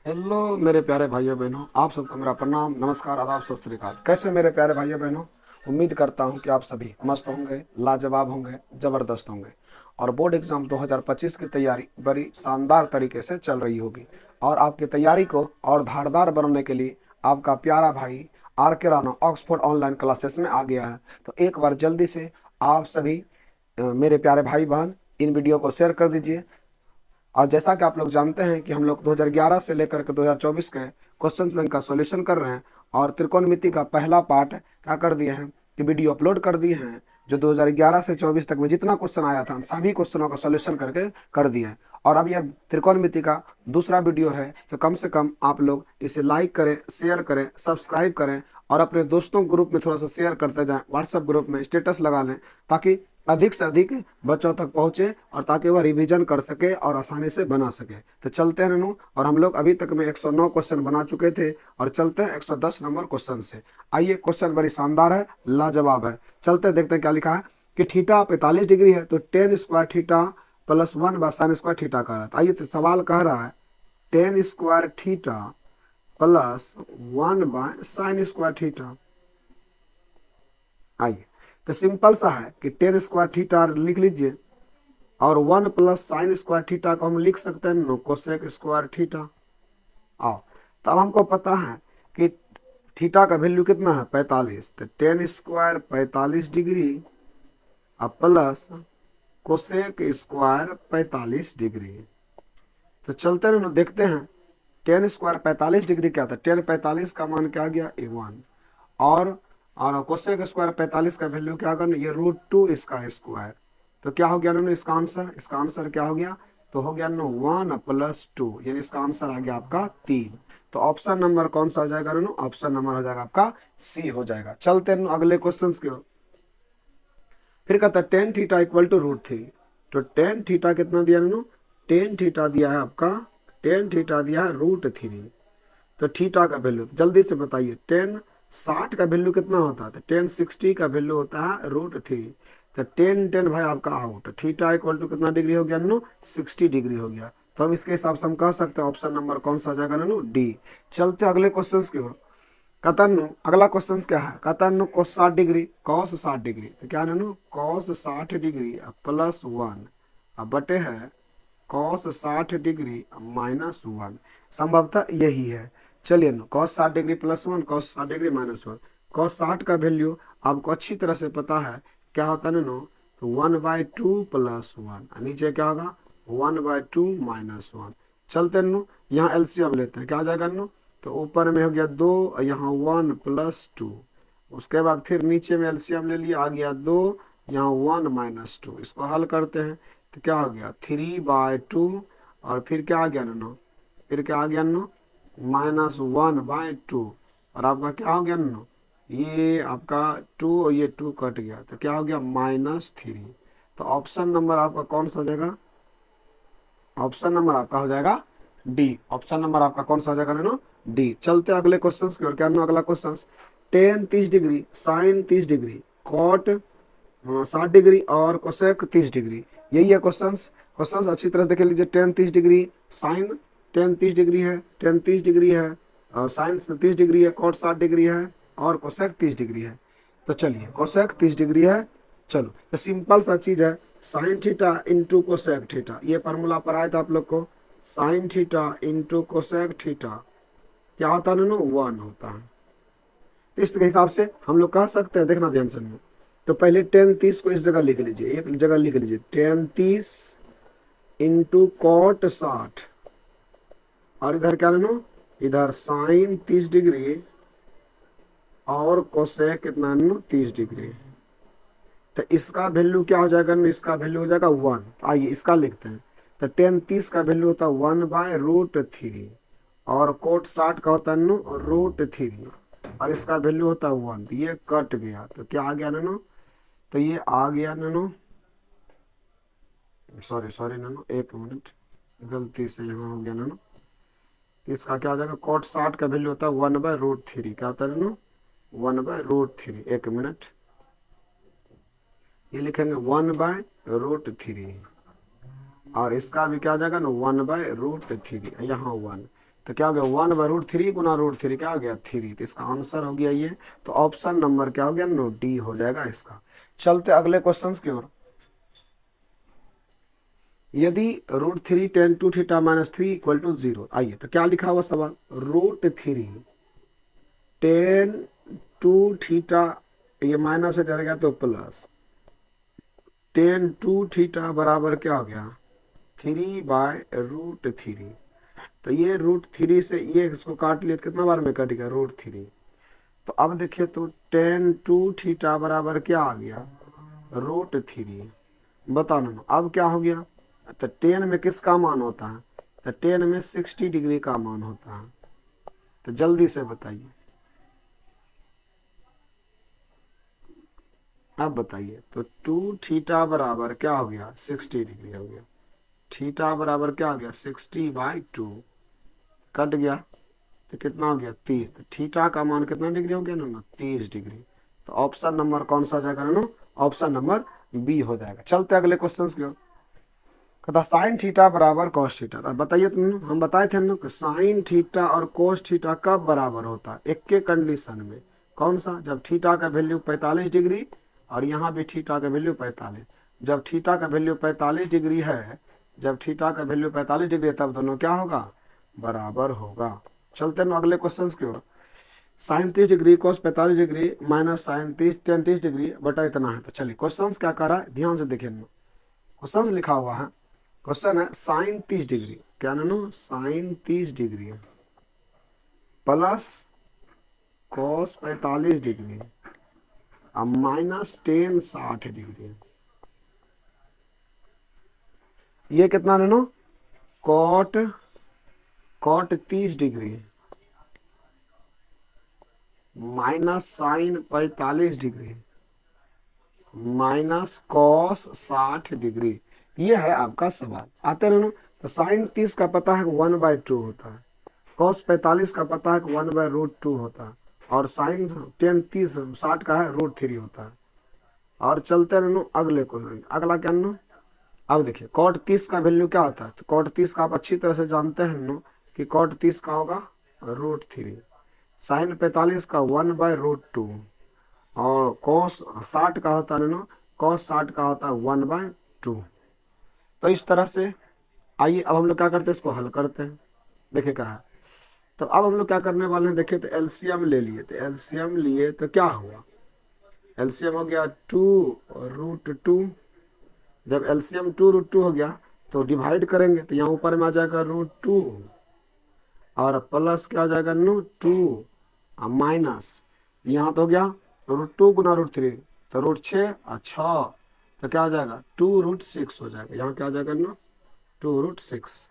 Hello मेरे प्यारे भाइयों बहनों, आप सबको मेरा प्रणाम, नमस्कार, आदाब, सत श्री अकाल। कैसे मेरे प्यारे भाइयों बहनों? उम्मीद करता हूं कि आप सभी मस्त होंगे, लाजवाब होंगे, ज़बरदस्त होंगे और बोर्ड एग्जाम 2025 की तैयारी बड़ी शानदार तरीके से चल रही होगी। और आपकी तैयारी को और धारदार बनाने के लिए आपका प्यारा भाई आर के राणा ऑक्सफोर्ड ऑनलाइन क्लासेस में आ गया है। तो एक बार जल्दी से आप सभी मेरे प्यारे भाई बहन इन वीडियो को शेयर कर दीजिए। और जैसा कि आप लोग जानते हैं कि हम लोग 2011 से लेकर के 2024 के क्वेश्चन बैंक का सॉल्यूशन कर रहे हैं और त्रिकोणमिति का पहला पार्ट क्या कर दिए हैं कि वीडियो अपलोड कर दिए हैं। जो 2011 से 24 तक में जितना क्वेश्चन आया था सभी क्वेश्चनों का सॉल्यूशन करके कर दिए हैं। और अब यह त्रिकोणमिति का दूसरा वीडियो है, तो कम से कम आप लोग इसे लाइक करें, शेयर करें, सब्सक्राइब करें और अपने दोस्तों ग्रुप में थोड़ा सा शेयर करते जाएं, व्हाट्सएप ग्रुप में स्टेटस लगा लें ताकि अधिक से अधिक बच्चों तक पहुंचे और ताकि वह रिवीजन कर सके और आसानी से बना सके। तो चलते हैं ननू, और हम लोग अभी तक में 109 क्वेश्चन बना चुके थे और चलते हैं 110 नंबर क्वेश्चन से। आइए, क्वेश्चन बड़ी शानदार है, लाजवाब है। चलते देखते हैं क्या लिखा है कि थीटा 45 डिग्री है तो ten square theta plus 1 bye sine square theta कह रहा था। आइए, तो सवाल कह रहा है ten square theta plus 1 bye sine square theta. आइए, तो सिंपल सा है कि टेन स्क्वायर थीटा लिख लीजिए और 1 प्लस साइन स्क्वायर थीटा को हम लिख सकते हैं नो कोसेक स्क्वायर थीटा। आओ, तब हमको पता है कि थीटा का वैल्यू कितना है 45, तो टेन स्क्वायर 45 डिग्री और प्लस कोसेक स्क्वायर 45 डिग्री। तो चलते हैं ना, देखते हैं टेन स्क्वायर 45 डिग्री क्या था। टेन 45 का मान क्या आ गया A1 और कोसेक स्क्वायर 45 का वैल्यू क्या होगा ना, ये √2 इसका स्क्वायर। तो क्या हो गया ना इसका आंसर क्या हो गया, तो हो गया ना 1 प्लस 2, यानी इसका आंसर आ गया आपका 3। तो ऑप्शन नंबर कौन सा हो जाएगा ना, ऑप्शन नंबर हो जाएगा आपका सी हो जाएगा। चलते हैं अगले क्वेश्चन की ओर। फिर कहता है टेन थीटा इक्वल टू √3। तो टेन थीटा कितना दिया ना, टेन थीटा दिया है आपका, टेन थीटा दिया है √3। तो थीटा का वैल्यू जल्दी से बताइए, टेन 60 का वैल्यू कितना होता है, तो टेन 60 का वैल्यू होता है √3। तो टेन टेन भाई आपका आउट, थीटा इक्वल टू कितना डिग्री हो गया नो, 60 डिग्री हो गया। तो हम इसके हिसाब से हम कह सकते हैं ऑप्शन नंबर कौन सा आ जाएगा नो, डी। चलते अगले क्वेश्चन की ओर। कतनु अगला क्वेश्चन क्या है, कतनु cos 60 डिग्री, cos 60 डिग्री, तो क्या है cos 60 डिग्री प्लस 1 अब बटे है cos 60 डिग्री -1। संभवतः यही है। चलिए ना, cos 60 degree plus 1, cos 60 degree -1। cos 60 का वैल्यू आपको अच्छी तरह से पता है क्या होता है ना, तो 1/2 प्लस 1, नीचे क्या होगा 1/2 -1। चलते नो, यहाँ एलसीएम लेते हैं, क्या आ जाएगा नो, तो ऊपर में हो गया 2, यहाँ 1 प्लस 2। उसके बाद फिर नीचे में एलसीएम ले लिया, आ गया 2, यहाँ 1 -2। इसको हल करते हैं तो क्या हो गया 3/2 और फिर क्या आ गया नो, फिर क्या आ गया नो -1/2। और आपका क्या हो गया नो, ये आपका 2 और ये 2 कट गया तो क्या हो गया -3। तो ऑप्शन नंबर आपका कौन सा हो जाएगा, ऑप्शन नंबर आपका हो जाएगा डी। ऑप्शन नंबर आपका कौन सा हो जाएगा ना, डी। चलते हैं अगले क्वेश्चन की ओर। क्या ना अगला question, tan 30 degree sine 30 degree cot 60 degree और कोसेक 30 डिग्री, यही है क्वेश्चंस। क्वेश्चंस अच्छी तरह देख लीजिए, tan 30 degree sine, tan 30 degree है, टेन 30 डिग्री है और साइन 30 डिग्री है, कॉट 60 डिग्री है और कोसेक 30 डिग्री है। तो चलिए कोसेक 30 डिग्री है। चलो, तो सिंपल सा चीज है, sine theta into cosec theta, ये फार्मूला पर आया था आप लोग को। Sine theta into cosec theta क्या होता है ना, 1 होता है। तो इस हिसाब से हम लोग कह सकते हैं, देखना ध्यान से। तो पहले टेन 30 को इस जगह लिख लीजिए, एक जगह लिख लीजिए, टेन 30 इंटू कॉट 60 और इधर क्या लेना, इधर साइन 30 डिग्री और कोसेक कितना 30 डिग्री। तो इसका वैल्यू क्या हो जाएगा, इसका वैल्यू हो जाएगा 1। आइए इसका लिखते हैं। तो टेन 30 का वैल्यू होता है 1/√3 और कोट 60 का होता है √3 और इसका वैल्यू होता है 1। तो ये कट गया तो क्या आ गया नो, तो ये आ गया नो, सॉरी सॉरी नो, एक मिनट, गलती से यहाँ हो गया नो। इसका क्या आ जाएगा, कोट 60 का वैल्यू होता है 1/√3, क्या होता है नो 1/√3। एक मिनट, ये लिखेंगे 1/√3 और इसका भी क्या आ जाएगा ना 1/√3, यहाँ 1। तो क्या हो गया 1/√3 गुना √3 क्या हो गया 3, तो इसका आंसर हो गया ये। तो ऑप्शन नंबर क्या हो गया नो डी हो जाएगा इसका। चलते अगले क्वेश्चन की ओर। यदि √3 tan 2 थीटा -3 = 0, आइए तो क्या लिखा हुआ सवाल, √3 tan 2 थीटा, ये माइनस से चल गया तो प्लस, tan 2 थीटा बराबर क्या हो गया 3/√3। तो ये √3 से ये इसको काट लिया तो कितना बार में कट गया √3। तो अब देखिए तो tan 2 थीटा बराबर क्या आ गया √3। बताओ ना अब क्या हो गया, तो tan में किसका मान होता है, तो tan में 60 डिग्री का मान होता है। तो जल्दी से बताइए, अब बताइए तो 2 थीटा बराबर क्या हो गया 60 डिग्री हो गया, थीटा बराबर क्या हो गया 60/2, कट गया तो कितना हो गया 30। तो थीटा का मान कितना डिग्री हो गया ना 30 डिग्री। तो ऑप्शन नंबर कौन सा जाएगा ना, ऑप्शन नंबर बी हो जाएगा। चलते अगले क्वेश्चन की ओर। कहता साइन थीटा बराबर कॉस थीटा। तो बताइए तुम, हम बताए थे ना कि साइन थीटा और कोस थीटा कब बराबर होता है, एक के कंडीशन में। कौन सा, जब थीटा का वैल्यू 45 डिग्री और यहाँ भी थीटा का वैल्यू 45। जब थीटा का वैल्यू 45 डिग्री है, जब थीटा का वैल्यू 45 डिग्री है, तब दोनों क्या होगा बराबर होगा। चलते ना अगले क्वेश्चन की ओर। Sine 30 degree cos 45 degree minus sine 30 degree बटा इतना है। तो चलिए क्वेश्चन क्या कर रहा है ध्यान से देखिए, क्वेश्चन लिखा हुआ है, क्वेश्चन है साइन 30 डिग्री, क्या नानो sine 30 degree plus cos 45 degree अब माइनस टेन 60 डिग्री। ये कितना नानो cot cot 30 degree minus sine 45 degree minus cos 60 degree. ये है आपका सवाल। आते रहो। तो साइन 30 का पता है 1/2 होता है, कॉस 45 का पता है 1/√2 होता है, और साइन टेन 60 का है √3 होता है। और चलते रहो अगले को, अगला क्या नो, अब देखिए कॉट 30 का वैल्यू क्या होता है, तो कॉट 30 का आप अच्छी तरह से जानते हैं नो कि कॉट 30 का होगा √3, साइन 45 का 1/√2, और कॉस 60 का होता है ना, कॉस 60 का होता है 1/2। तो इस तरह से आइए अब हम लोग क्या करते हैं, इसको हल करते हैं। देखिए क्या है, तो अब हम लोग क्या करने वाले हैं, देखिए तो एलसीएम ले लिए, तो एलसीएम लिए तो क्या हुआ, एलसीएम हो गया 2√2। जब एलसीएम 2√2 हो गया तो डिवाइड करेंगे, तो यहाँ ऊपर में आ जाएगा √2 और प्लस क्या आ जाएगा नो 2 माइनस, यहाँ तो हो गया √2 गुना √3, तो √6 और 6, तो क्या हो जाएगा 2√6 हो जाएगा। यहाँ क्या आ जाएगा ना 2√6,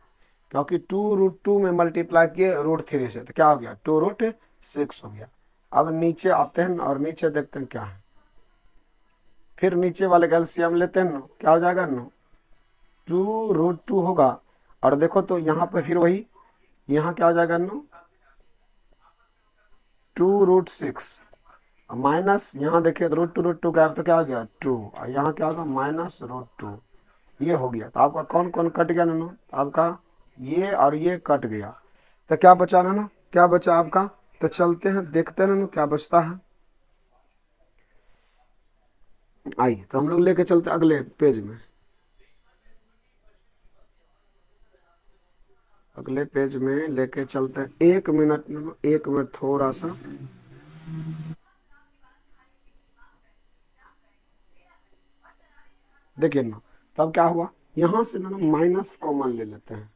क्योंकि 2√2 में मल्टीप्लाई किए √3 से, तो क्या हो गया 2√6 हो गया। अब नीचे आते हैं और नीचे देखते हैं क्या है, फिर नीचे वाले का एलसीएम लेते हैं ना, क्या हो जाएगा ना 2√2 होगा। और देखो तो यहाँ पे फिर वही, यहाँ क्या हो जाएगा ना 2√6 माइनस, यहाँ देखिए √2 का तो क्या हो गया 2, और यहाँ क्या होगा -√2। ये हो गया। तो आपका कौन कौन कट गया ना, आपका ये और ये कट गया। तो क्या बचा ना, क्या बचा आपका, तो चलते हैं देखते हैं ना क्या बचता है। आइए तो हम लोग लेके चलते अगले पेज में, अगले पेज में लेके चलते हैं। 1 मिनट, 1 मिनट थोड़ा सा, देखिए ना तब क्या हुआ, यहाँ से ना माइनस कॉमन ले लेते हैं,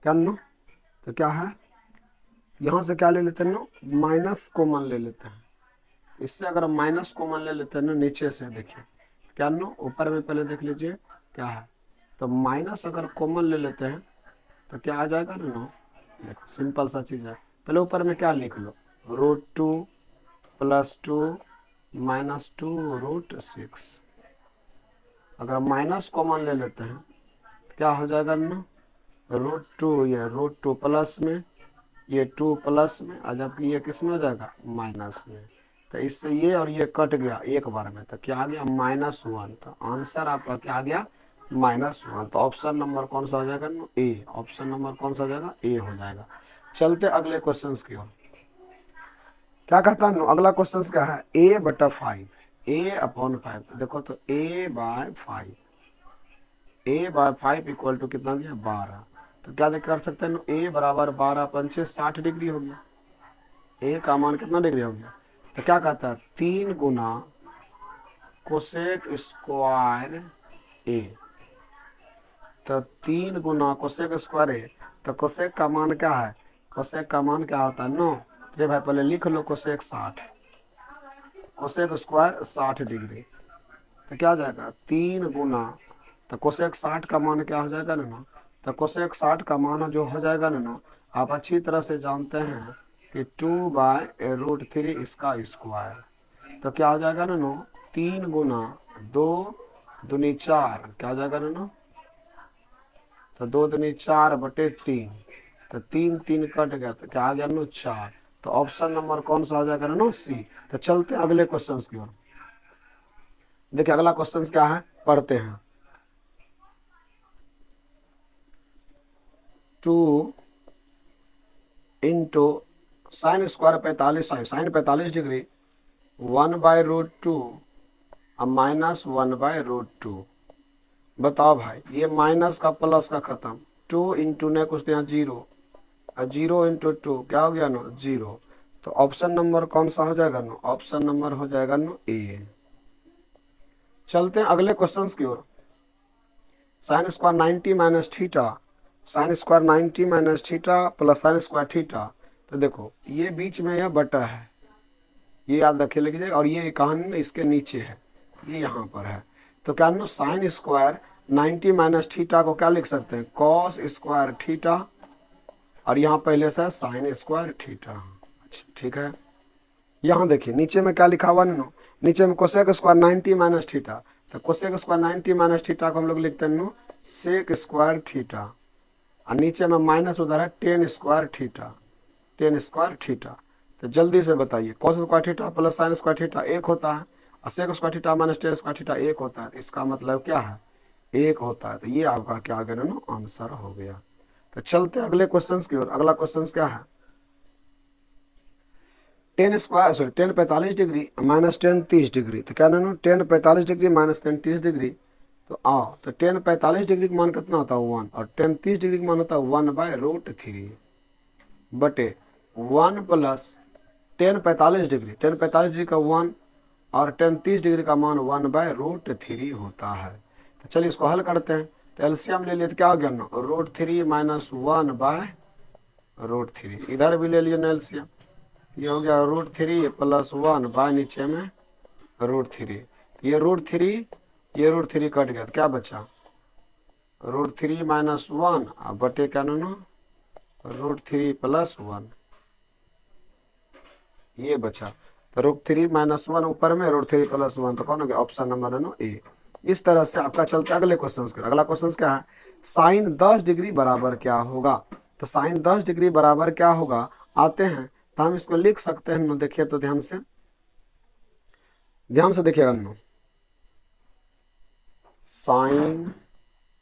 क्या ना, तो क्या है यहाँ से क्या ले लेते हैं ना माइनस कॉमन ले लेते हैं। इससे अगर हम माइनस कॉमन ले लेते हैं ना नीचे से, देखिए क्या ना ऊपर में पहले देख लीजिए क्या है, तो माइनस अगर कॉमन ले लेते हैं तो क्या आ जाएगा ना, देखो सिंपल सा चीज़ है। पहले ऊपर में क्या लिख लो √2 + 2 - 2√6। अगर माइनस कॉमन ले लेते हैं तो क्या हो जाएगा ना √2, ये √2 प्लस में, ये 2 प्लस में, और जबकि ये किस में हो जाएगा माइनस में। तो इससे ये और ये कट गया एक बार में, तो क्या आ गया -1। तो आंसर आपका क्या आ गया -1। तो ऑप्शन नंबर कौन सा हो जाएगा ना ए, ऑप्शन नंबर कौन सा हो जाएगा ए हो जाएगा। चलते अगले क्वेश्चन की ओर। क्या कहता है अगला क्वेश्चन क्या है, a/5, a/5। देखो तो a/5, a/5 इक्वल टू कितना दिया 12। तो क्या कर सकते हैं, a बराबर 12 पंचे 60 डिग्री हो गया। a का मान कितना डिग्री हो गया, तो क्या कहता है 3 गुना कोसेक स्क्वायर a। तो 3 गुना कोसेक स्क्वायर a, तो कोसेक का मान क्या है, कोसेक का मान क्या होता है 9। तो भाई पहले लिख लो कोसेक 60, कोसेक स्क्वायर 60 डिग्री। तो क्या हो जाएगा 3 गुना, तो कोसेक 60 का मान क्या हो जाएगा ना, तो कोसेक 60 का मान जो हो जाएगा ना, आप अच्छी तरह से जानते हैं कि 2/√3 इसका स्क्वायर। तो क्या हो जाएगा ना 3 गुना 2 दूनी 4, क्या हो जाएगा ना, तो 2 दूनी 4/3। तो 3 3 कट गया, तो क्या आ गया ना 4। तो ऑप्शन नंबर कौन सा हो जाएगा ना, सी। तो चलते अगले क्वेश्चन की ओर। देखिए अगला क्वेश्चन क्या है, पढ़ते हैं। 2 into sine square 45, sine 45 degree 1/√2 अब -1/√2। बताओ भाई, ये माइनस का प्लस का खत्म, 2 इंटू ने कुछ यहाँ 0, 0 इंटू 2 क्या हो गया ना 0। तो ऑप्शन नंबर कौन सा हो जाएगा ना, ऑप्शन नंबर हो जाएगा ना ए। चलते हैं अगले क्वेश्चन की ओर। Sine square 90 minus theta, sine square 90 minus theta plus sine square theta. तो देखो ये बीच में यह बटा है, ये याद रखे लीजिए, और ये कहानी इसके नीचे है, ये यहाँ पर है। तो क्या ना साइन स्क्वायर 90 माइनस थीटा को क्या लिख सकते हैं, कॉस स्क्वायर थीटा, और यहाँ पहले से साइन स्क्वायर थीटा। अच्छा ठीक है, यहाँ देखिए नीचे में क्या लिखा हुआ ना, नीचे में कोसेक स्क्वायर 90 माइनस थीटा। तो कोसेक स्क्वायर 90 माइनस थीटा को हम लोग लिखते हैं सेक स्क्वायर थीटा, और नीचे में माइनस उधर है 10 स्क्वायर थीटा, 10 स्क्वायर थीटा। तो जल्दी से बताइए, cos square theta plus sine square theta एक होता है, और sec square theta minus 10 square theta एक होता है। इसका मतलब क्या है, एक होता है। तो ये आपका क्या आ गया ना, आंसर हो गया। तो चलते अगले क्वेश्चन की ओर। अगला क्वेश्चन क्या है, 10 45 डिग्री माइनस 10 30 डिग्री। तो क्या ना 10 45 डिग्री माइनस 10 30 डिग्री। तो आओ, तो 10 45 डिग्री का मान कितना होता है 1, और 10 30 डिग्री का मान होता है 1/√3 बटे 1 प्लस 10 45 डिग्री, 10 45 डिग्री का 1 और 10 30 डिग्री का मान 1/√3 होता है। तो चलिए इसको हल करते हैं। तो एलसीएम ले लिए तो क्या हो गया ना, √3 माइनस 1/√3। इधर भी ले लिए ना एलसीएम, ये हो गया √3 प्लस 1 बाय नीचे में √3। ये √3 कट गया, तो क्या बचा √3 माइनस 1 बटे क्या ना √3 प्लस 1, ये बचा। तो √3 माइनस 1 ऊपर में, √3 प्लस 1, तो कौन हो गया, ऑप्शन नंबर है ना ए। इस तरह से आपका चलता है अगले क्वेश्चन के। अगला क्वेश्चन क्या है, साइन 10 डिग्री बराबर क्या होगा। तो साइन 10 डिग्री बराबर क्या होगा, आते हैं तो हम इसको लिख सकते हैं ना। देखिए तो ध्यान से देखिएगा ना, साइन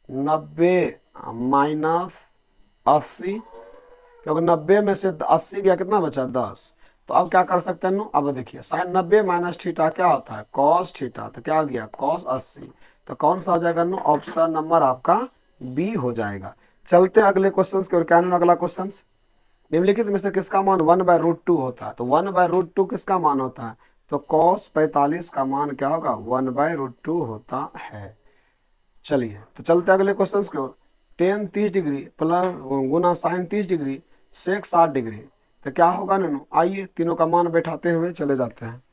90 माइनस 80, क्योंकि 90 में से 80 गया कितना बचा 10। तो अब क्या कर सकते हैं, अब देखिए साइन 90 माइनस थीटा क्या होता है, कॉस थीटा। तो क्या आ गया कॉस 80। तो कौन सा हो जाएगा ना, ऑप्शन नंबर आपका बी हो जाएगा। चलते हैं अगले क्वेश्चन की ओर। क्या ना अगला क्वेश्चन, निम्नलिखित में से किसका मान 1/√2 होता है। तो 1/√2 किसका मान होता है, तो कॉस 45 का मान क्या होगा 1/√2 होता है। चलिए तो चलते अगले क्वेश्चन की ओर। 10 30 डिग्री प्लस गुना साइन 30 डिग्री सेक 60 डिग्री। तो क्या होगा नैनो, आइए तीनों का मान बैठाते हुए चले जाते हैं।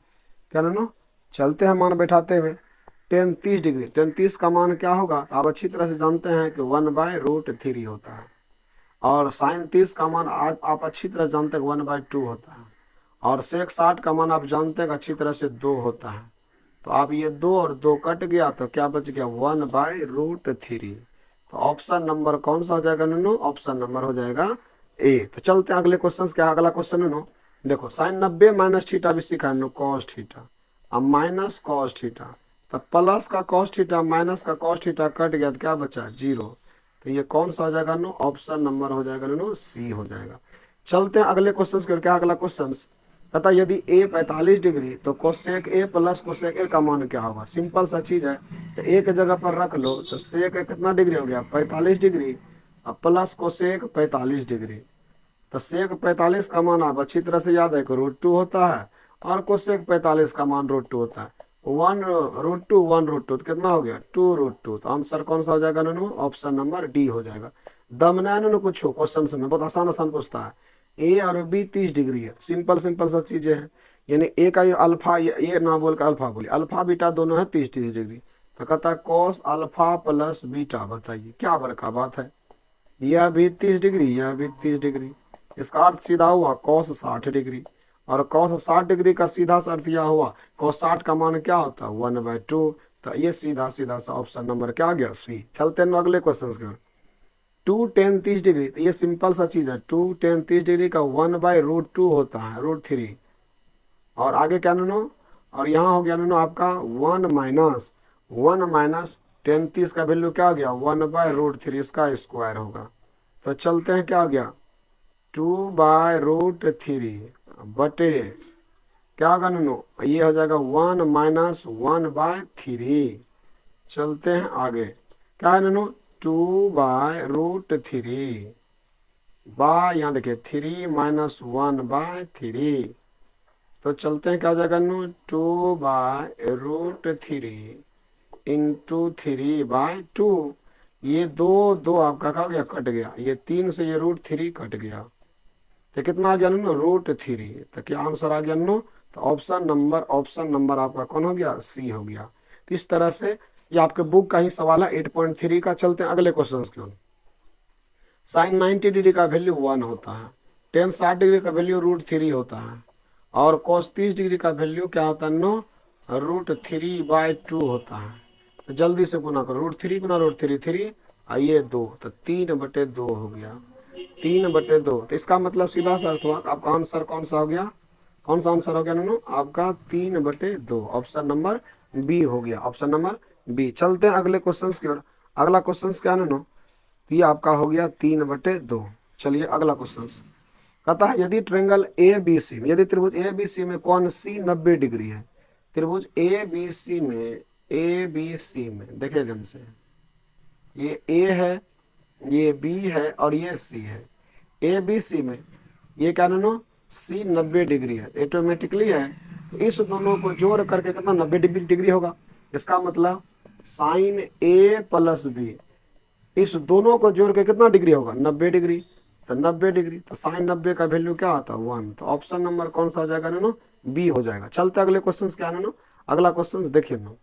क्या नैनो, चलते हैं मान बैठाते हुए। 10 30 डिग्री, 10 30 का मान क्या होगा, आप अच्छी तरह से जानते हैं कि 1/√3 होता है। और साइन 30 का मान आप अच्छी तरह से जानते हैं 1/2 होता है। और सेक 60 का मान आप जानते हैं अच्छी तरह से 2 होता है। तो आप ये 2 और 2 कट गया, तो क्या बच गया 1/√3। तो ऑप्शन नंबर कौन सा हो जाएगा नूनू, ऑप्शन नंबर हो जाएगा ए। तो चलते हैं अगले क्वेश्चन। क्या अगला क्वेश्चन नूनू, देखो साइन 90 माइनस थीटा भी सीखा है कॉस थीटा, अब माइनस कॉस थीटा। तो प्लस का कॉस थीटा माइनस का कॉस थीटा कट गया, तो क्या बचा 0। तो ये कौन सा हो जाएगा नो, ऑप्शन नंबर हो जाएगा नो सी हो जाएगा। चलते हैं अगले क्वेश्चन के। क्या अगला क्वेश्चन कहता है यदि a 45 डिग्री तो cosec a plus cosec a का मान क्या होगा। सिंपल सा चीज है, तो एक जगह पर रख लो तो सेक कितना डिग्री हो गया 45 डिग्री, अब प्लस कोसेक 45 डिग्री। तो सेक 45 का मान आप अच्छी तरह से याद है कि √2 होता है, और कोसेक 45 का मान √2 होता है। 1√2 1√2 तो कितना हो गया 2√2। तो आंसर कौन सा हो जाएगा ननू, ऑप्शन नंबर डी हो जाएगा। दम ना ननू कुछ हो क्वेश्चन में, बहुत आसान आसान पूछता है। ए और बी 30 डिग्री है, सिंपल सिंपल सा चीजें हैं। यानी ए का ये अल्फा, ये ना बोल कर अल्फा बोलिए, अल्फा बीटा दोनों है 30 डिग्री। तो कहता है कॉस अल्फा प्लस बीटा, बताइए क्या बड़का बात है। यह भी 30 डिग्री, यह भी 30 डिग्री, इसका अर्थ सीधा हुआ कॉस 60 डिग्री। और कॉस 60 डिग्री का सीधा सा अर्थ यह हुआ कॉस 60 का मान क्या होता है 1/2। तो ये सीधा सीधा सा ऑप्शन नंबर क्या आ गया सी। चलते हैं अगले क्वेश्चन के। 2 tan 30 डिग्री, तो ये सिंपल सा चीज है। 2 tan 30 डिग्री का 1/√2 होता है √3। और आगे क्या नो, और यहाँ हो गया नो आपका 1 माइनस tan 30 का वैल्यू क्या हो गया 1/√3, इसका स्क्वायर होगा। तो चलते हैं क्या हो गया 2/√3 बटे क्या होगा नो, ये हो जाएगा 1 माइनस 1/3। चलते हैं आगे, क्या है नो 2/√3 बाय, यहाँ देखिए 3 माइनस 1/3। तो चलते हैं क्या हो जाएगा नो 2/√3 इंटू 3/2। ये दो दो आपका क्या हो गया कट गया, ये 3 से ये √3 कट गया, तो कितना आ गया नो √3। तो क्या आंसर आ गया नो, तो ऑप्शन नंबर आपका कौन हो गया सी हो गया। तो इस तरह से ये आपके बुक का ही सवाल है 8.3 का। चलते हैं अगले क्वेश्चन की ओर। साइन 90 डिग्री का वैल्यू 1 होता है, टेन 60 डिग्री का वैल्यू √3 होता है, और cos 30 डिग्री का वैल्यू क्या होता है नो √3/2 होता है। तो जल्दी से गुना करो, √3 गुना √3 3, आइए 2, तो 3/2 हो गया 3/2। तो इसका मतलब सीधा सा अर्थ हुआ आपका आंसर कौन सा हो गया, कौन सा आंसर हो गया नो आपका 3/2, ऑप्शन नंबर बी हो गया, ऑप्शन नंबर बी। चलते हैं अगले क्वेश्चन की ओर। अगला क्वेश्चन क्या है नो, ये आपका हो गया 3/2। चलिए अगला क्वेश्चन कहता है यदि ट्रेंगल ए बी सी में, यदि त्रिभुज ए बी सी में कोण सी 90 डिग्री है। त्रिभुज ए बी सी में, ए बी सी में देखिए ध्यान से, ये ए है, ये बी है और ये सी है। ए बी सी में ये क्या नो सी 90 डिग्री है, ऑटोमेटिकली है। तो इस दोनों को जोड़ करके कितना 90 डिग्री होगा। इसका मतलब साइन ए प्लस बी, इस दोनों को जोड़ के कितना डिग्री होगा 90 डिग्री। तो 90 डिग्री, तो साइन 90 का वैल्यू क्या आता है 1। तो ऑप्शन नंबर कौन सा हो जाएगा नो बी हो जाएगा। चलते अगले क्वेश्चन क्या है नो, अगला क्वेश्चन देखिए नो,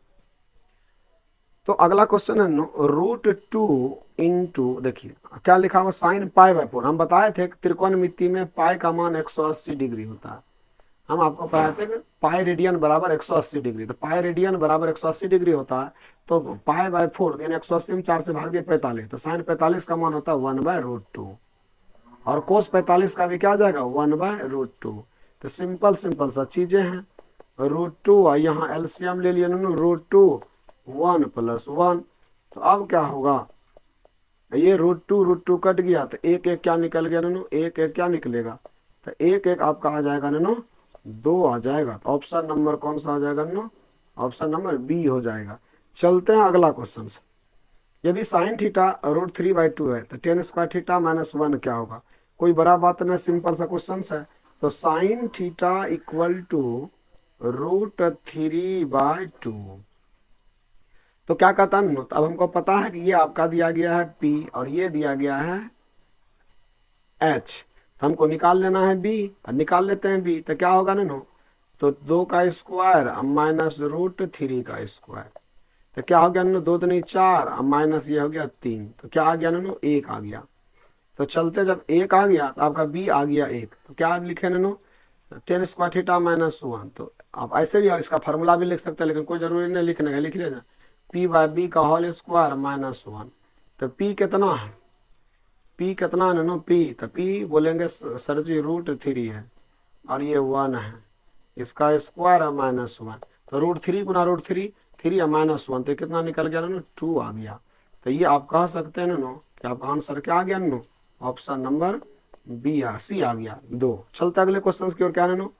तो अगला क्वेश्चन है नो √2 इंटू, देखिए क्या लिखा हुआ साइन π/4। हम बताए थे त्रिकोणमिति में पाई का मान 180 डिग्री होता है। हम आपको पढ़ाए थे कि पाई रेडियन बराबर 180 डिग्री, तो पाई रेडियन बराबर 180 डिग्री होता है। तो π/4 यानी 180 में 4 से भाग दिए 45, तो साइन 45 का मान होता है 1/√2, और कोस 45 का भी क्या आ जाएगा 1/√2। तो सिंपल सिंपल सा चीजें हैं। √2 यहाँ एलसीएम ले लिया √2 1 + 1। तो अब क्या होगा, ये √2 कट गया, तो एक एक क्या निकल गया नो, एक एक क्या निकलेगा, तो एक एक आपका आ जाएगा नो 2 आ जाएगा। तो ऑप्शन नंबर कौन सा आ जाएगा नो, ऑप्शन नंबर बी हो जाएगा। चलते हैं अगला क्वेश्चन। यदि साइन थीटा √3/2 है तो tan स्क्वायर थीटा -1 क्या होगा। कोई बड़ा बात नहीं, सिंपल सा क्वेश्चन है। तो साइन थीटा इक्वल टू √3/2। तो क्या कहता है, तो अब हमको पता है कि ये आपका दिया गया है P और ये दिया गया है H, हमको निकाल लेना है B, निकाल लेते हैं B। तो क्या होगा नो, तो 2 का स्क्वायर माइनस √3 का स्क्वायर, तो क्या हो गया नो 2 दूनी 4 माइनस ये हो गया 3, तो क्या आ गया नो 1 आ गया। तो चलते जब 1 आ गया तो आपका B आ गया 1, तो क्या लिखे नो tan स्क्वायर थीटा -1। तो आप ऐसे भी और इसका फार्मूला भी लिख सकते हैं, लेकिन कोई जरूरी नहीं लिखने का, लिख लेना P/B का होल स्क्वायर -1। तो P कितना है, P कितना है नो P, तो P बोलेंगे सर जी √3 है और ये 1 है, इसका स्क्वायर है -1। तो √3 गुना √3 3 -1, तो कितना निकल गया नो 2 आ गया। तो ये आप कह सकते हैं नो कि आपका आंसर क्या आ गया नो, ऑप्शन नंबर सी आ गया 2। चलते अगले क्वेश्चन की ओर। क्या नो,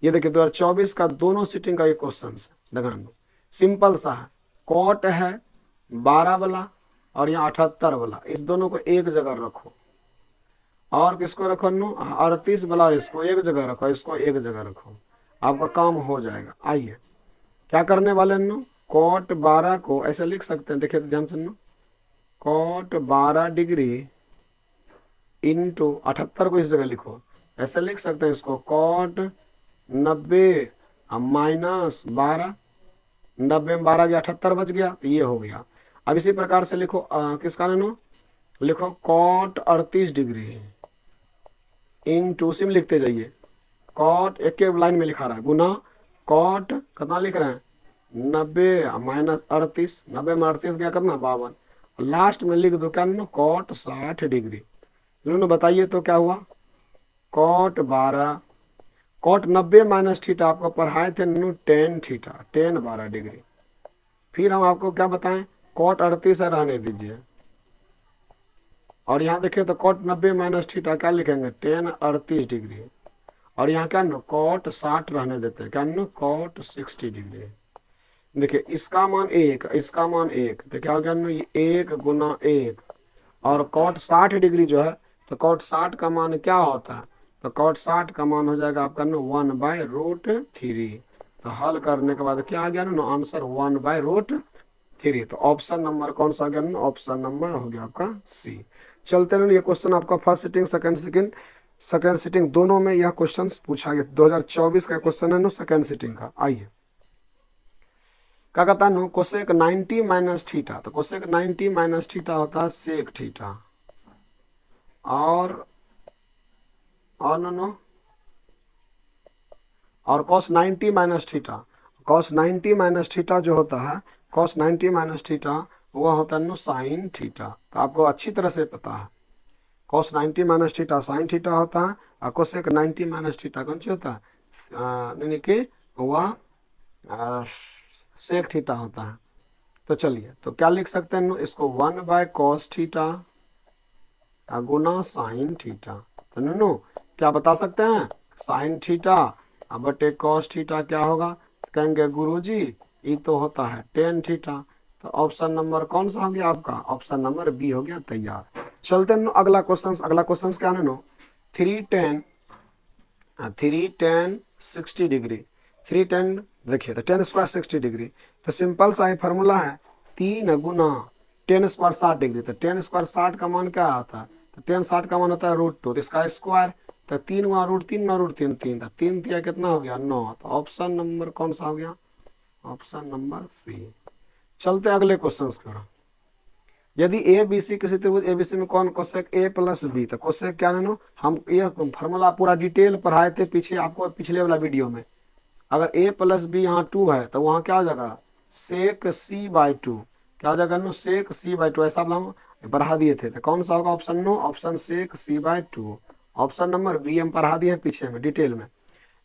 ये देखिए 2024 का दोनों सीटिंग का ये क्वेश्चन है। देखा नो, सिंपल सा है। कॉट है 12 वाला और यहाँ 78 वाला, इस दोनों को एक जगह रखो। और किसको रखो नो, 38 वाला, इसको एक जगह रखो, इसको एक जगह रखो, आपका काम हो जाएगा। आइए क्या करने वाले नो, कॉट 12 को ऐसे लिख सकते हैं, देखिए ध्यान से नो, कॉट 12 डिग्री इंटू 78 को इस जगह लिखो, ऐसे लिख सकते हैं इसको, कॉट 90 माइनस 12, 90 में 12 गया 78 बच गया, तो ये हो गया। अब इसी प्रकार से लिखो किसका नो, लिखो कॉट 38 डिग्री इंटू, सिम लिखते जाइए, कॉट एक एक लाइन में लिखा रहा है, गुना कॉट कितना लिख रहे हैं 90 माइनस 38, 90 में 38 गया कितना 52, लास्ट में लिख दो क्या नो, कॉट 60 डिग्री। दोनों बताइए तो क्या हुआ, कॉट 12, कॉट 90 माइनस थीटा आपको पढ़ाए थे नो टेन थीटा, टेन 12 डिग्री। फिर हम आपको क्या बताएं, कॉट 38 है रहने दीजिए, और यहाँ देखिए तो कॉट 90 माइनस थीटा क्या लिखेंगे, टेन 38 डिग्री, और यहाँ क्या नो कॉट 60 रहने देते हैं, क्या नो कॉट 60 डिग्री। देखिए इसका मान एक, इसका मान एक, तो क्या हो गया नो, ये एक गुना एक, और कॉट 60 डिग्री जो है, तो कॉट 60 का मान क्या होता है, तो कॉट 60 का मान हो जाएगा आपका नो 1/√3। तो हल करने के बाद क्या आ गया ना आंसर 1/√3। तो ऑप्शन नंबर कौन सा आ गया ना, ऑप्शन नंबर हो गया आपका सी। चलते हैं, ये क्वेश्चन आपका फर्स्ट सिटिंग सेकंड सिटिंग दोनों में यह क्वेश्चन पूछा गया। 2024 का क्वेश्चन है नो सेकंड सिटिंग का। आइए क्या कहता है नो, कोसेक 90 माइनस थीटा, तो कोसेक 90 माइनस थीटा होता है सेक थीटा, और नो और cos 90 minus theta, cos 90 minus theta जो होता है, cos 90 माइनस थीटा वह होता है नो साइन थीटा। तो आपको अच्छी तरह से पता है cos 90 minus theta sine theta होता है, और कोसेक 90 माइनस थीटा कौन सी होता है, यानी कि वह सेक थीटा होता है। तो चलिए तो क्या लिख सकते हैं, इसको 1/cos थीटा गुना साइन थीटा। तो नो क्या बता सकते हैं, साइन थीटा बटे कॉस थीटा क्या होगा, कहेंगे गुरुजी ये तो होता है टेन थीटा। तो ऑप्शन नंबर कौन सा हो गया आपका, ऑप्शन नंबर बी हो गया तैयार। चलते हैं अगला क्वेश्चन क्या है नो, 3tan 60 डिग्री, 3tan देखिए तो टेन स्क्वायर 60 डिग्री, तो सिंपल सा ही फॉर्मूला है 3 गुना टेन स्क्वायर 60 डिग्री। तो टेन स्क्वायर 60 का मान क्या आता है, तो टेन 60 का मान होता है √2, तो इसका स्क्वायर, तो 3 गुना √3 9 √3 3, तो 3 दिया कितना हो गया 9। तो ऑप्शन नंबर कौन सा हो गया, ऑप्शन नंबर सी। चलते अगले क्वेश्चन की। यदि ए बी सी किसी त्रिभुज ए बी सी में कौन कोसेक a प्लस बी, तो कोसेक क्या नो, हम ये फॉर्मूला पूरा डिटेल पढ़ाए थे पीछे आपको पिछले वाला वीडियो में। अगर a प्लस बी यहाँ 2 है तो वहाँ क्या हो जाएगा सेक c/2, क्या हो जाएगा नो सेक c/2, ऐसा हम बढ़ा दिए थे। तो कौन सा होगा ऑप्शन नो, ऑप्शन सेक c/2। ऑप्शन नंबर बी हम पढ़ा दिए पीछे में डिटेल में।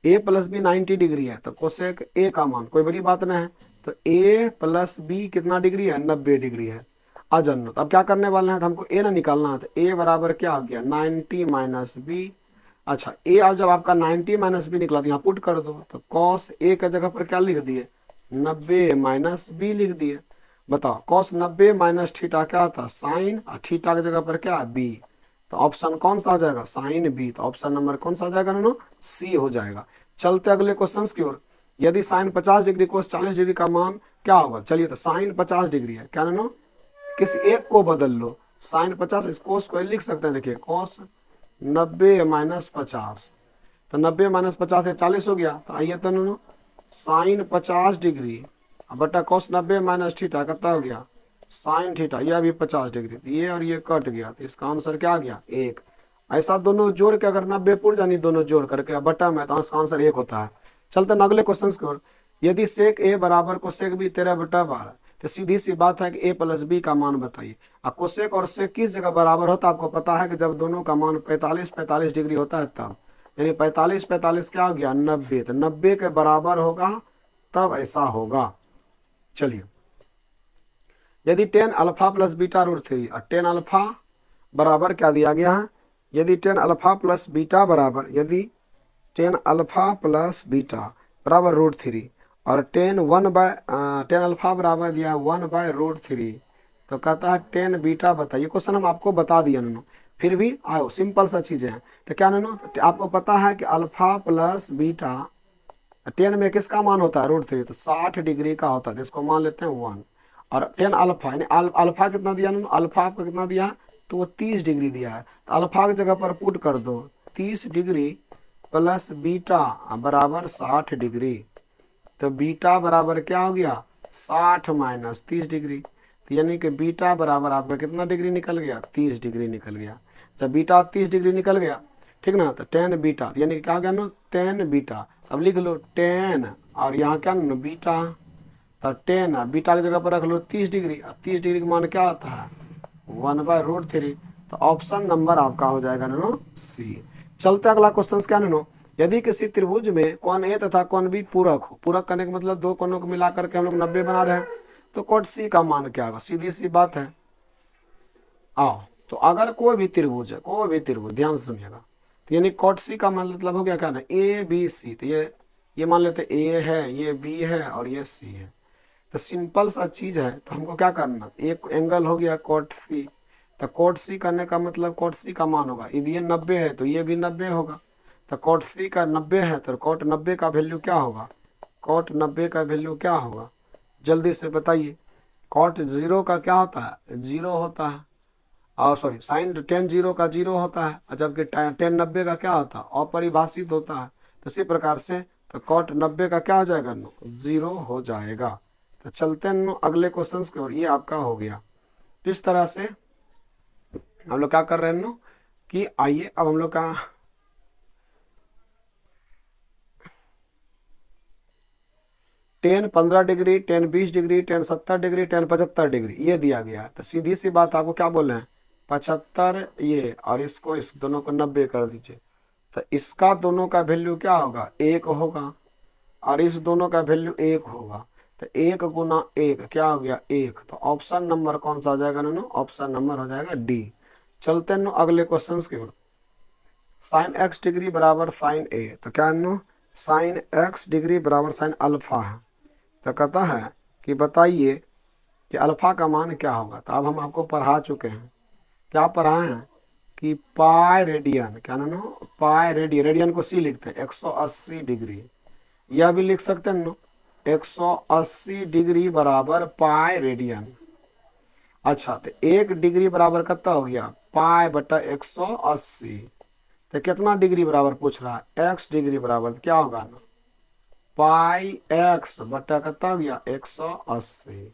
a प्लस बी 90 डिग्री है, तो कोसेक a का मान कोई बड़ी बात नहीं है, तो a प्लस बी कितना डिग्री है 90 डिग्री है। अजन्य, तो अब क्या करने वाले हैं, तो हमको a ना निकालना है, तो a बराबर क्या हो गया 90 माइनस बी। अच्छा a अब जब आपका 90 माइनस बी निकला तो यहाँ पुट कर दो, तो कॉस a का जगह पर क्या लिख दिए 90 माइनस बी लिख दिए। बताओ कॉस 90 माइनस थीटा क्या होता है साइन, और थीटा की जगह पर क्या है बी, तो ऑप्शन कौन सा हो जाएगा साइन बी। तो ऑप्शन नंबर कौन सा हो जाएगा नो, सी हो जाएगा। चलते अगले क्वेश्चन की ओर। यदि साइन 50 डिग्री कोस 40 डिग्री का मान क्या होगा, चलिए तो साइन 50 डिग्री है, क्या नो किसी एक को बदल लो, साइन 50 इस कोस को लिख सकते हैं, देखिए कोस 90 माइनस 50, तो 90 माइनस 50 से 40 हो गया। तो आइए तो नो साइन 50 डिग्री बटा कोस 90 माइनस थीटा कितना हो गया साइन थीटा, यह भी 50 डिग्री, तो ये और ये कट गया, तो इसका आंसर क्या आ गया 1। ऐसा दोनों जोड़ के अगर 90 पुर जानी दोनों जोड़ करके बटा में, तो इसका आंसर 1 होता है। चलते हैं अगले क्वेश्चन की ओर। यदि सेक a बराबर कोसेक b 13/12, तो सीधी सी बात है कि a प्लस बी का मान बताइए। अब कोसेक और सेक किस जगह बराबर होता है, आपको पता है कि जब दोनों का मान 45 डिग्री होता है तब, यानी 45 क्या हो गया 90, तो 90 के बराबर होगा तब ऐसा होगा। चलिए यदि टेन अल्फा प्लस बीटा √3 और टेन अल्फा बराबर क्या दिया गया है यदि टेन अल्फा प्लस बीटा बराबर, यदि टेन अल्फा प्लस बीटा बराबर रूट थ्री और टेन अल्फा बराबर दिया 1/√3, तो कहता है टेन बीटा बताइए। क्वेश्चन हम आपको बता दिए नोनो, फिर भी आओ सिंपल सा चीज़ें हैं। तो क्या नोनो, आपको पता है कि अल्फा प्लस बीटा टेन में किसका मान होता है √3, तो 60 डिग्री का होता है, तो इसको मान लेते हैं 1। और टेन अल्फा यानी अल्फा कितना दिया नोनो, अल्फा आपको कितना दिया है, तो वो 30 डिग्री दिया है, तो अल्फा की जगह पर पुट कर दो 30 डिग्री प्लस बीटा बराबर 60 डिग्री। तो बीटा बराबर क्या हो गया 60 माइनस 30 डिग्री, तो यानी कि बीटा बराबर आपका कितना डिग्री निकल गया 30 डिग्री निकल गया। जब बीटा 30 डिग्री निकल गया, ठीक ना, तो टेन बीटा यानी कि क्या हो गया ना टेन बीटा। अब लिख लो टेन और यहाँ क्या ना बीटा, तो टेन बीटा की जगह पर रख लो 30 डिग्री, और 30 डिग्री का मान क्या आता है 1/√3। तो ऑप्शन नंबर आपका हो जाएगा नो सी। चलते अगला क्वेश्चन क्या नो, यदि किसी त्रिभुज में कोण ए तथा कोण बी पूरक हो, पूरक करने का मतलब दो कोणों को मिलाकर के हम लोग 90 बना रहे हैं, तो कोण सी का मान क्या होगा, सीधी सी बात है। आओ, तो अगर कोई भी त्रिभुज है, कोई भी त्रिभुज ध्यान से सुनिएगा, तो यानी कोट सी का मतलब हो गया क्या ना ए बी सी, तो ये मान लेते ए है, ये बी है और ये सी है। तो सिंपल सा चीज है, तो हमको क्या करना, एक एंगल हो गया कोट सी, तो कोट सी करने का मतलब कोट सी का मान होगा, यदि ये 90 है तो ये भी 90 होगा, तो कोट सी का 90 है तो कोट 90 का वैल्यू क्या होगा, कोट 90 का वैल्यू क्या होगा, जल्दी से बताइए। कोट जीरो का क्या होता है, जीरो होता है, और सॉरी साइन टेन जीरो का जीरो होता है, और जबकि टेन 90 का क्या होता है अपरिभाषित होता है। तो इसी प्रकार से तो कॉट 90 का क्या हो जाएगा नो जीरो हो जाएगा। तो चलते हैं नो अगले क्वेश्चन की ओर, ये आपका हो गया। तो इस तरह से हम लोग क्या कर रहे हैं नो कि आइए अब हम लोग का ten 15 degree, ten 20 degree, ten 70 degree, ten 75 degree ये दिया गया है। तो सीधी सी बात आपको क्या बोल रहे हैं 75 ये, और इसको इस दोनों को 90 कर दीजिए, तो इसका दोनों का वैल्यू क्या होगा एक होगा, और इस दोनों का वैल्यू एक होगा, तो एक गुना एक क्या हो गया एक। तो ऑप्शन नंबर कौन सा हो जाएगा नो, ऑप्शन नंबर हो जाएगा डी। चलते हैं नो अगले क्वेश्चन की ओर। साइन एक्स डिग्री बराबर साइन ए, तो क्या नो साइन एक्स डिग्री बराबर साइन अल्फा है। तो कहता है कि बताइए कि अल्फा का मान क्या होगा। तो अब हम आपको पढ़ा चुके हैं, क्या पढ़ाए हैं कि पाई रेडियन, क्या ना पाई रेडियन, रेडियन को सी लिखते हैं 180 डिग्री, यह भी लिख सकते हैं नो 180 डिग्री बराबर पाई रेडियन। अच्छा, तो एक डिग्री बराबर कितना हो गया पाई बटा 180, तो कितना डिग्री बराबर पूछ रहा है एक्स डिग्री बराबर क्या होगा ना पाई एक्स बटा कितना हो गया 180,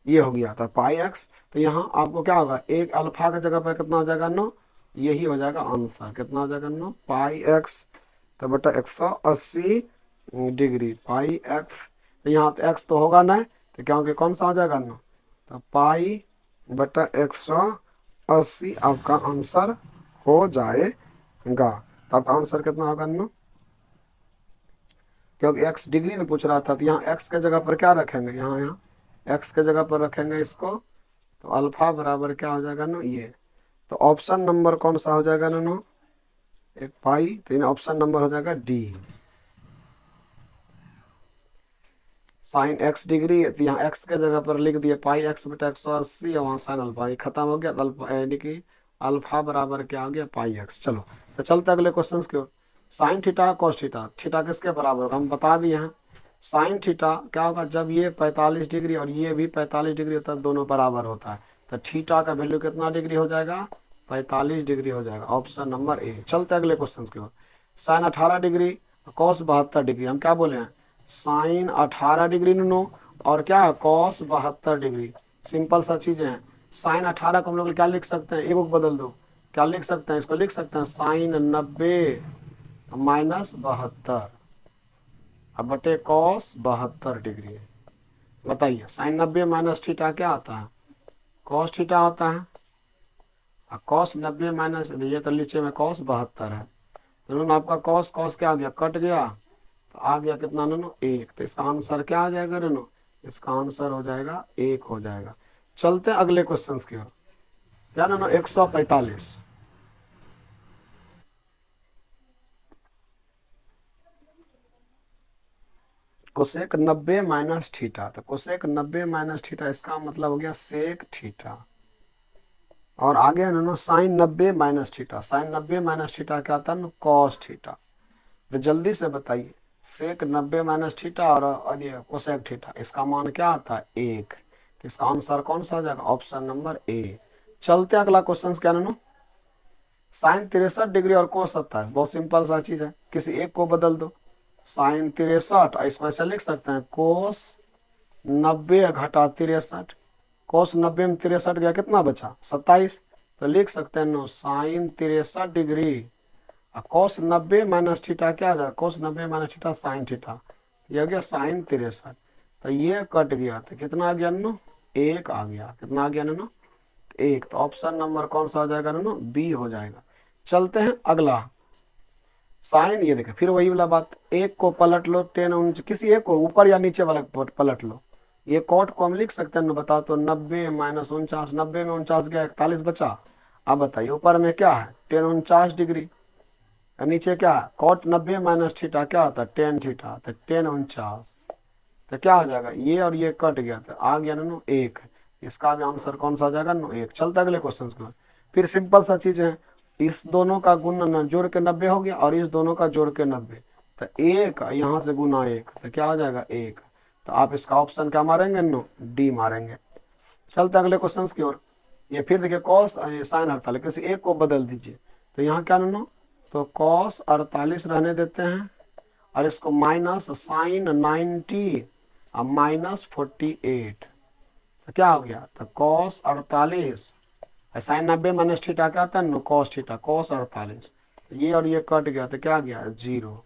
ये हो गया था पाई एक्स। तो यहाँ आपको क्या होगा एक अल्फा की जगह पर कितना हो जाएगा नो, यही हो जाएगा आंसर, कितना हो जाएगा नो पाई एक्स तो बटा 180 डिग्री पाई एक्स। तो यहाँ तो एक्स तो होगा नहीं, तो क्योंकि कौन सा हो जाएगा नो, तो पाई बटा 180 आपका आंसर हो जाएगा। तो आपका आंसर कितना होगा नो, क्योंकि एक्स डिग्री में पूछ रहा था, तो यहाँ एक्स के जगह पर क्या रखेंगे, यहाँ एक्स के जगह पर रखेंगे इसको, तो अल्फा बराबर क्या हो जाएगा नो ये। तो ऑप्शन नंबर कौन सा हो जाएगा नो एक पाई, तो ऑप्शन नंबर हो जाएगा डी साइन एक्स डिग्री। तो यहाँ एक्स के जगह पर लिख दिए पाई एक्स बटा 180 और वहाँ साइन अल्फा, ये खत्म हो गया, तो अल्फा यानी कि अल्फा बराबर क्या हो गया पाई एक्स। चलो तो चलते अगले क्वेश्चन की ओर। Sine theta cos theta, theta किसके बराबर होगा हम बता दिए हैं। साइन थीटा क्या होगा जब ये 45 डिग्री और ये भी 45 डिग्री होता है, दोनों बराबर होता है, तो थीटा का वैल्यू कितना डिग्री हो जाएगा 45 डिग्री हो जाएगा, ऑप्शन नंबर ए। चलते अगले क्वेश्चन की ओर। साइन 18 डिग्री कॉस 72 डिग्री, हम क्या बोले हैं साइन 18 डिग्री नो और क्या कॉस 72 डिग्री, सिंपल सा चीजें हैं। साइन 18 को हम लोग क्या लिख सकते हैं, एक को बदल दो, क्या लिख सकते हैं इसको लिख सकते हैं साइन 90 माइनस 72 अब बटे कॉस 72 डिग्री। बताइए साइन 90 माइनस थीटा क्या आता है कॉस थीटा होता है, और कॉस 90 माइनस ये तो नीचे में कॉस 72 है, तो आपका कॉस कॉस क्या आ गया कट गया, तो आ गया कितना नो एक। तो इसका आंसर क्या आ जाएगा नो, इसका आंसर हो जाएगा एक हो जाएगा। चलते हैं अगले क्वेश्चन की ओर। क्या नो 145 कोसेक 90 माइनस थीटा, तो कोसेक 90 माइनस थीटा इसका मतलब हो गया सेक थीटा। और आगे है ना sine 90 minus theta, sine 90 minus theta क्या आता है ना कॉस थीटा। तो जल्दी से बताइए सेक 90 माइनस थीटा और ये कोसेक थीटा इसका मान क्या आता है 1। तो इसका आंसर कौन सा आ जाएगा ऑप्शन नंबर ए। चलते हैं अगला क्वेश्चन क्या ना साइन 63 डिग्री और कोस 70, बहुत सिंपल सा चीज है, किसी एक को बदल दो। साइन 63 इसको ऐसे लिख सकते हैं कोस 90 घटा 63, कोस 90 में 63 गया कितना बचा 27। तो लिख सकते हैं नो साइन 63 डिग्री और कोस 90 माइनस थीटा क्या आ जाएगा कोस 90 माइनस थीटा साइन थीटा, ये हो गया साइन 63। तो ये कट गया तो कितना आ गया नो 1 आ गया, कितना आ गया नो 1। तो ऑप्शन नंबर कौन सा आ जाएगा नो बी हो जाएगा। चलते हैं अगला साइन, ये देखें फिर वही वाला बात, एक को पलट लो 10 किसी एक को ऊपर या नीचे वाला पलट लो। ये कॉट को हम लिख सकते हैं ना बताओ तो 90 माइनस 49, 90 में 49 गया 41 बचा। अब बताइए ऊपर में क्या है 10 49 डिग्री, नीचे क्या है कॉट 90 माइनस थीटा क्या होता है 10 थीटा, तो 10 49। तो क्या हो जाएगा ये और ये कट गया तो आ गया नो 1। इसका भी आंसर कौन सा आ जाएगा नो 1। चलता अगले क्वेश्चन का, फिर सिंपल सा चीज है, इस दोनों का गुना जोड़ के 90 हो गया और इस दोनों का जोड़ के 90, तो 1 यहाँ से गुना 1 तो क्या हो जाएगा 1। तो आप इसका ऑप्शन क्या मारेंगे नो डी मारेंगे। चलते अगले क्वेश्चन की ओर, ये फिर देखिए कॉस साइन 48 किसी एक को बदल दीजिए। तो यहाँ क्या नो तो कॉस 48 रहने देते हैं और इसको माइनस साइन 90 और माइनस 48, तो क्या हो गया तो कॉस 48 साइन 90 माइनस थीटा क्या आता है नो कॉस थीटा, कॉस 48। ये और ये कट गया तो क्या गया 0।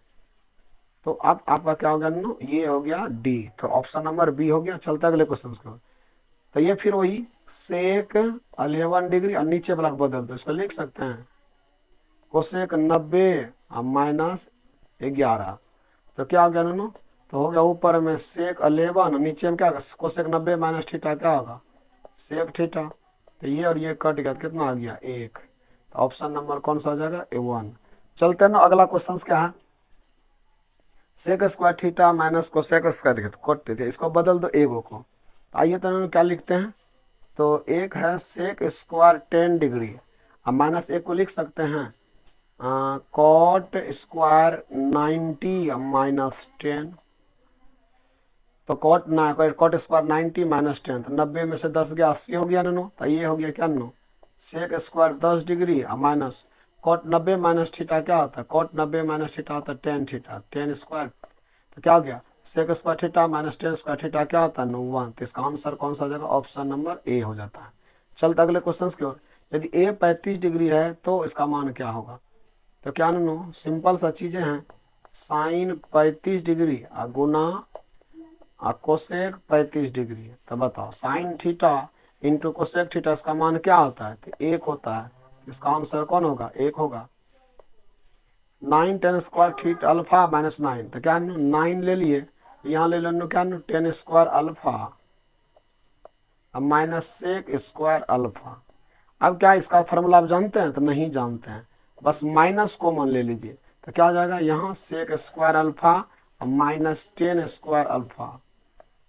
तो अब आपका क्या हो गया नो ये हो गया डी, तो ऑप्शन नंबर बी हो गया। चलता अगले क्वेश्चन को, तो ये फिर वही सेक 11 डिग्री और नीचे वाला बदल दो, इसको लिख सकते हैं कोसेक 90 और माइनस 11, तो क्या हो गया नो तो हो गया ऊपर में सेक 11 नीचे में क्या कोसेक 90 माइनस थीटा क्या होगा सेक थीटा। तो ये और ये कट गया तो कितना आ गया 1। तो ऑप्शन नंबर कौन सा आ जाएगा A1। चलते हैं ना अगला क्वेश्चन क्या है sec square theta minus cosec square, देखिए कट देते इसको बदल दो एगो को। आइए तो क्या लिखते हैं, तो एक है सेक स्क्वायर 10 डिग्री और माइनस एक को लिख सकते हैं कॉट स्क्वायर 90 माइनस 10। तो कॉट स्क्वायर 90 माइनस 10, तो 90 में से 10 गया 80 हो गया ना नो, तो ये हो गया क्या नो सेक स्क्वायर 10 डिग्री और माइनस कॉट 90 माइनस थीटा क्या होता है कॉट 90 माइनस थीटा होता है 10 थीटा 10 स्क्वायर, तो क्या हो गया sec square theta minus 10 square theta क्या होता है नो 1। तो इसका आंसर कौन सा हो जाएगा ऑप्शन नंबर ए हो जाता है। चलते अगले क्वेश्चन की ओर, यदि ए 35 डिग्री है तो इसका मान क्या होगा। तो क्या नो सिंपल सा चीजें हैं, साइन 35 डिग्री और गुना कोसेक 35 डिग्री, तो बताओ sine theta into cosec theta इसका मान क्या होता है तो 1 होता है। इसका आंसर कौन होगा 1 होगा। 9 10 स्क्वायर थीटा अल्फा माइनस 9, तो क्या 9 ले लिए यहाँ ले लो क्या 10 square alpha minus sec square alpha. अब क्या इसका फॉर्मूला आप जानते हैं तो नहीं जानते हैं, बस माइनस कॉमन ले लीजिए, तो क्या हो जाएगा यहाँ sec square alpha minus 10 square alpha,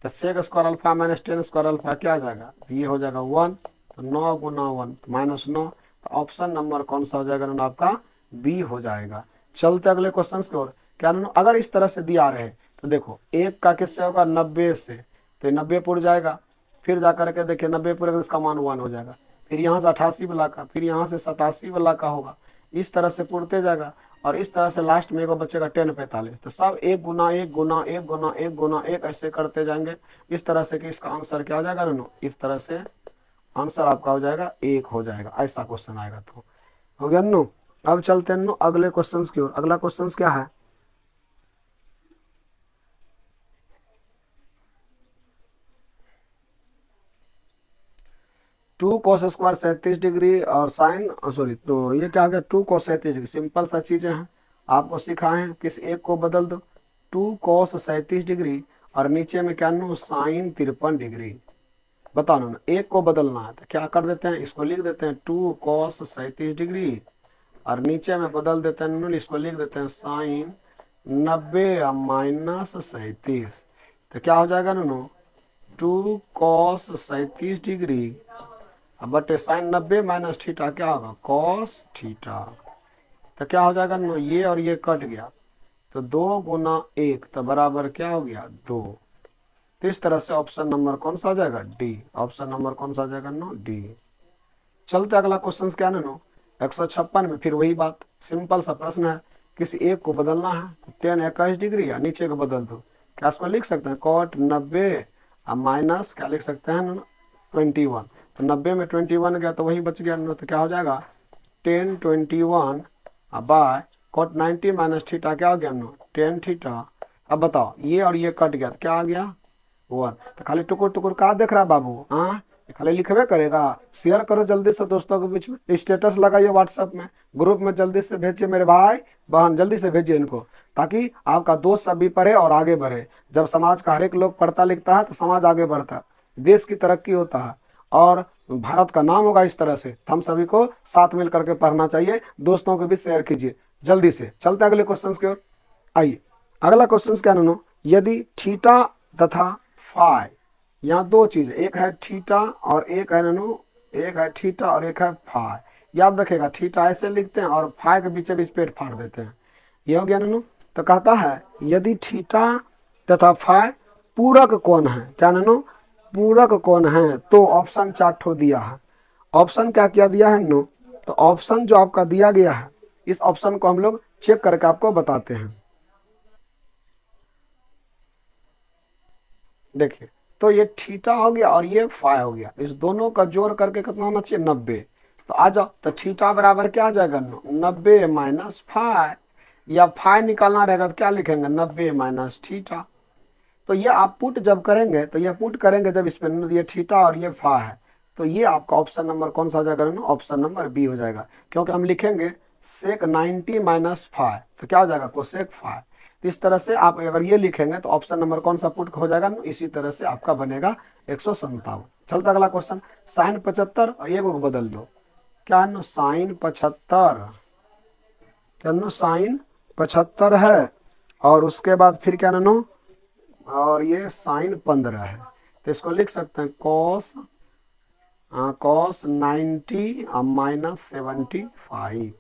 तो sec square alpha minus 10 square alpha क्या आ जाएगा ये हो जाएगा 1, तो 9 गुना 1 तो माइनस 9। तो ऑप्शन नंबर कौन सा हो जाएगा ना आपका बी हो जाएगा। चलते अगले क्वेश्चन की ओर, क्या ना अगर इस तरह से दिया रहे तो देखो एक का किससे होगा 90 से, तो 90 पुर जाएगा, फिर जाकर के देखिए 90 पुर इसका मान 1 हो जाएगा, फिर यहाँ से 88 वाला का, फिर यहाँ से 87 वाला का होगा, इस तरह से पुरते जाएगा और इस तरह से लास्ट में एक बचेगा 10 45, तो सब 1 गुना 1 गुना 1 गुना 1 गुना 1 ऐसे करते जाएंगे इस तरह से कि इसका आंसर क्या हो जाएगा ना इस तरह से आंसर आपका हो जाएगा 1 हो जाएगा, ऐसा क्वेश्चन आएगा। तो हो गया नो। अब चलते हैं नो अगले क्वेश्चन की ओर, अगला क्वेश्चन क्या है 2 cos स्क्वायर 37 डिग्री और साइन सॉरी, तो ये क्या आ गया 2 cos 37 डिग्री, सिंपल सा चीजें हैं आपको सिखाए हैं, किस एक को बदल दो 2 cos 37 डिग्री और नीचे में क्या नो साइन 53 डिग्री। बताओ ना एक को बदलना है तो क्या कर देते हैं इसको लिख देते हैं 2 cos 37 डिग्री और नीचे में बदल देते हैं इसको लिख देते हैं साइन 90 माइनस 37। तो क्या हो जाएगा नो 2 cos 37 डिग्री बटे साइन 90 माइनस थीटा क्या होगा कॉस थीटा। तो क्या हो जाएगा नो ये और ये कट गया तो 2 गुना 1 तो बराबर क्या हो गया 2। तो इस तरह से ऑप्शन नंबर कौन सा आ जाएगा डी। ऑप्शन नंबर कौन सा आ जाएगा नो डी। चलते अगला क्वेश्चन क्या नो 156 में फिर वही बात सिंपल सा प्रश्न है किसी एक को बदलना है 10 21 डिग्री या नीचे को बदल दो क्या इसमें लिख सकते हैं कॉट 90 माइनस क्या लिख सकते हैं 21। तो 90 में 21 गया तो वही बच गया तो क्या हो जाएगा 10 21 बाय कॉट 90 माइनस थीटा क्या हो गया 10 थीटा। अब बताओ ये और ये कट गया तो क्या आ गया 1। तो खाली टुकुर टुकुर कहा देख रहा है बाबू हाँ खाली लिखबे करेगा। शेयर करो जल्दी से दोस्तों के बीच में स्टेटस लगाइए व्हाट्सएप में ग्रुप में जल्दी से भेजिए मेरे भाई बहन जल्दी से भेजिए इनको ताकि आपका दोस्त सब भी पढ़े और आगे बढ़े। जब समाज का हर एक लोग पढ़ता लिखता है तो समाज आगे बढ़ता है देश की तरक्की होता है और भारत का नाम होगा इस तरह से। हम सभी को साथ मिल करके पढ़ना चाहिए दोस्तों के बीच शेयर कीजिए जल्दी से। चलते अगले क्वेश्चन की ओर आइए। अगला क्वेश्चन क्या नो यदि थीटा तथा फाई यहाँ दो चीज एक है थीटा और एक है नो एक है थीटा और एक है फाई। याद रखेगा थीटा ऐसे लिखते हैं और फाई के बीच बीच पेट फाड़ देते हैं ये हो गया नो। तो कहता है यदि थीटा तथा फाई पूरक कोण है क्या नो पूरक कोण है तो ऑप्शन 4 ठो दिया है। ऑप्शन क्या क्या दिया है नो तो ऑप्शन जो आपका दिया गया है इस ऑप्शन को हम लोग चेक करके आपको बताते हैं। देखिए तो ये थीटा हो गया और ये फाई हो गया इस दोनों का जोड़ करके कितना होना चाहिए 90। तो आ जाओ तो थीटा बराबर क्या आ जाएगा 90 माइनस फाई या फाई निकालना रहेगा तो क्या लिखेंगे 90 माइनस थीटा। तो ये आप पुट जब करेंगे तो ये पुट करेंगे जब इसमें ये थीटा और ये फाई है तो ये आपका ऑप्शन नंबर कौन सा हो जाएगा ना ऑप्शन नंबर बी हो जाएगा क्योंकि हम लिखेंगे सेक 90 माइनस फाई तो क्या हो जाएगा कोसेक फाई। तो इस तरह से आप अगर ये लिखेंगे तो ऑप्शन नंबर कौन सा पुट हो जाएगा इसी तरह से आपका बनेगा 157। चलता अगला क्वेश्चन साइन 75 और ये को बदल दो क्या नो साइन 75 क्या नो साइन 75 है और उसके बाद फिर क्या नो और ये साइन 15 है तो इसको लिख सकते हैं कॉस कॉस 90 माइनस 75।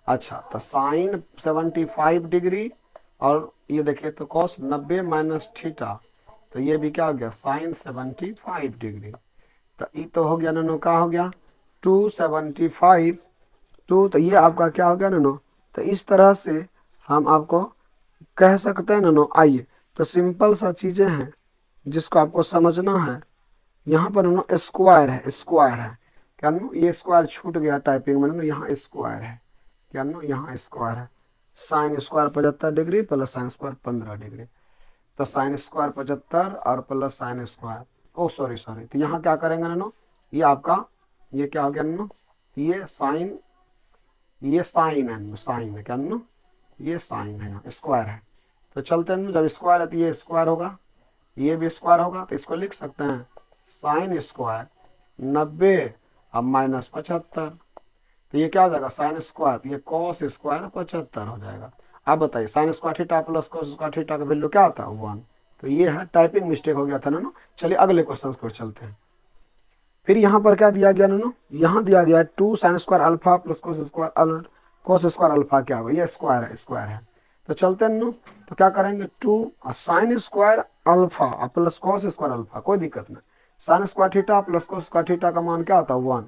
अच्छा तो साइन 75 डिग्री और ये देखिए तो कॉस 90 माइनस थीटा तो ये भी क्या हो गया साइन 75 डिग्री। तो ये तो हो गया नो क्या हो गया 275 2 तो ये आपका क्या हो गया नो। तो इस तरह से हम आपको कह सकते हैं नो। आइए तो सिंपल सा चीज़ें हैं जिसको आपको समझना है। यहाँ पर नो स्क्वायर है क्या नो ये स्क्वायर छूट गया टाइपिंग में नो यहाँ स्क्वायर है क्या नो यहाँ स्क्वायर है sine square 75 degree plus sine square 15 degree. तो साइन स्क्वायर 75 और प्लस साइन स्क्वायर ओ सॉरी तो यहाँ क्या करेंगे नो ये आपका ये क्या हो गया नो ये साइन है साइन है क्या नो ये साइन है स्क्वायर है। तो चलते हैं जब स्क्वायर है तो ये स्क्वायर होगा ये भी स्क्वायर होगा तो इसको लिख सकते हैं साइन स्क्वायर 90 अब माइनस 75 तो ये क्या हो जाएगा साइन स्क्वायर तो ये कॉस स्क्वायर 75 हो जाएगा। आप बताइए sign square theta plus cos square theta का वैल्यू क्या आता है 1। तो ये है टाइपिंग मिस्टेक हो गया था ना। चलिए अगले क्वेश्चन को चलते हैं। फिर यहाँ पर क्या दिया गया नो यहाँ दिया गया 2 sine square alpha plus cos square alpha क्या होगा ये स्क्वायर है। तो चलते हैं नो तो क्या करेंगे 2 sine square alpha plus cos square alpha कोई दिक्कत नहीं sign square theta plus cos square theta का मान क्या होता है 1।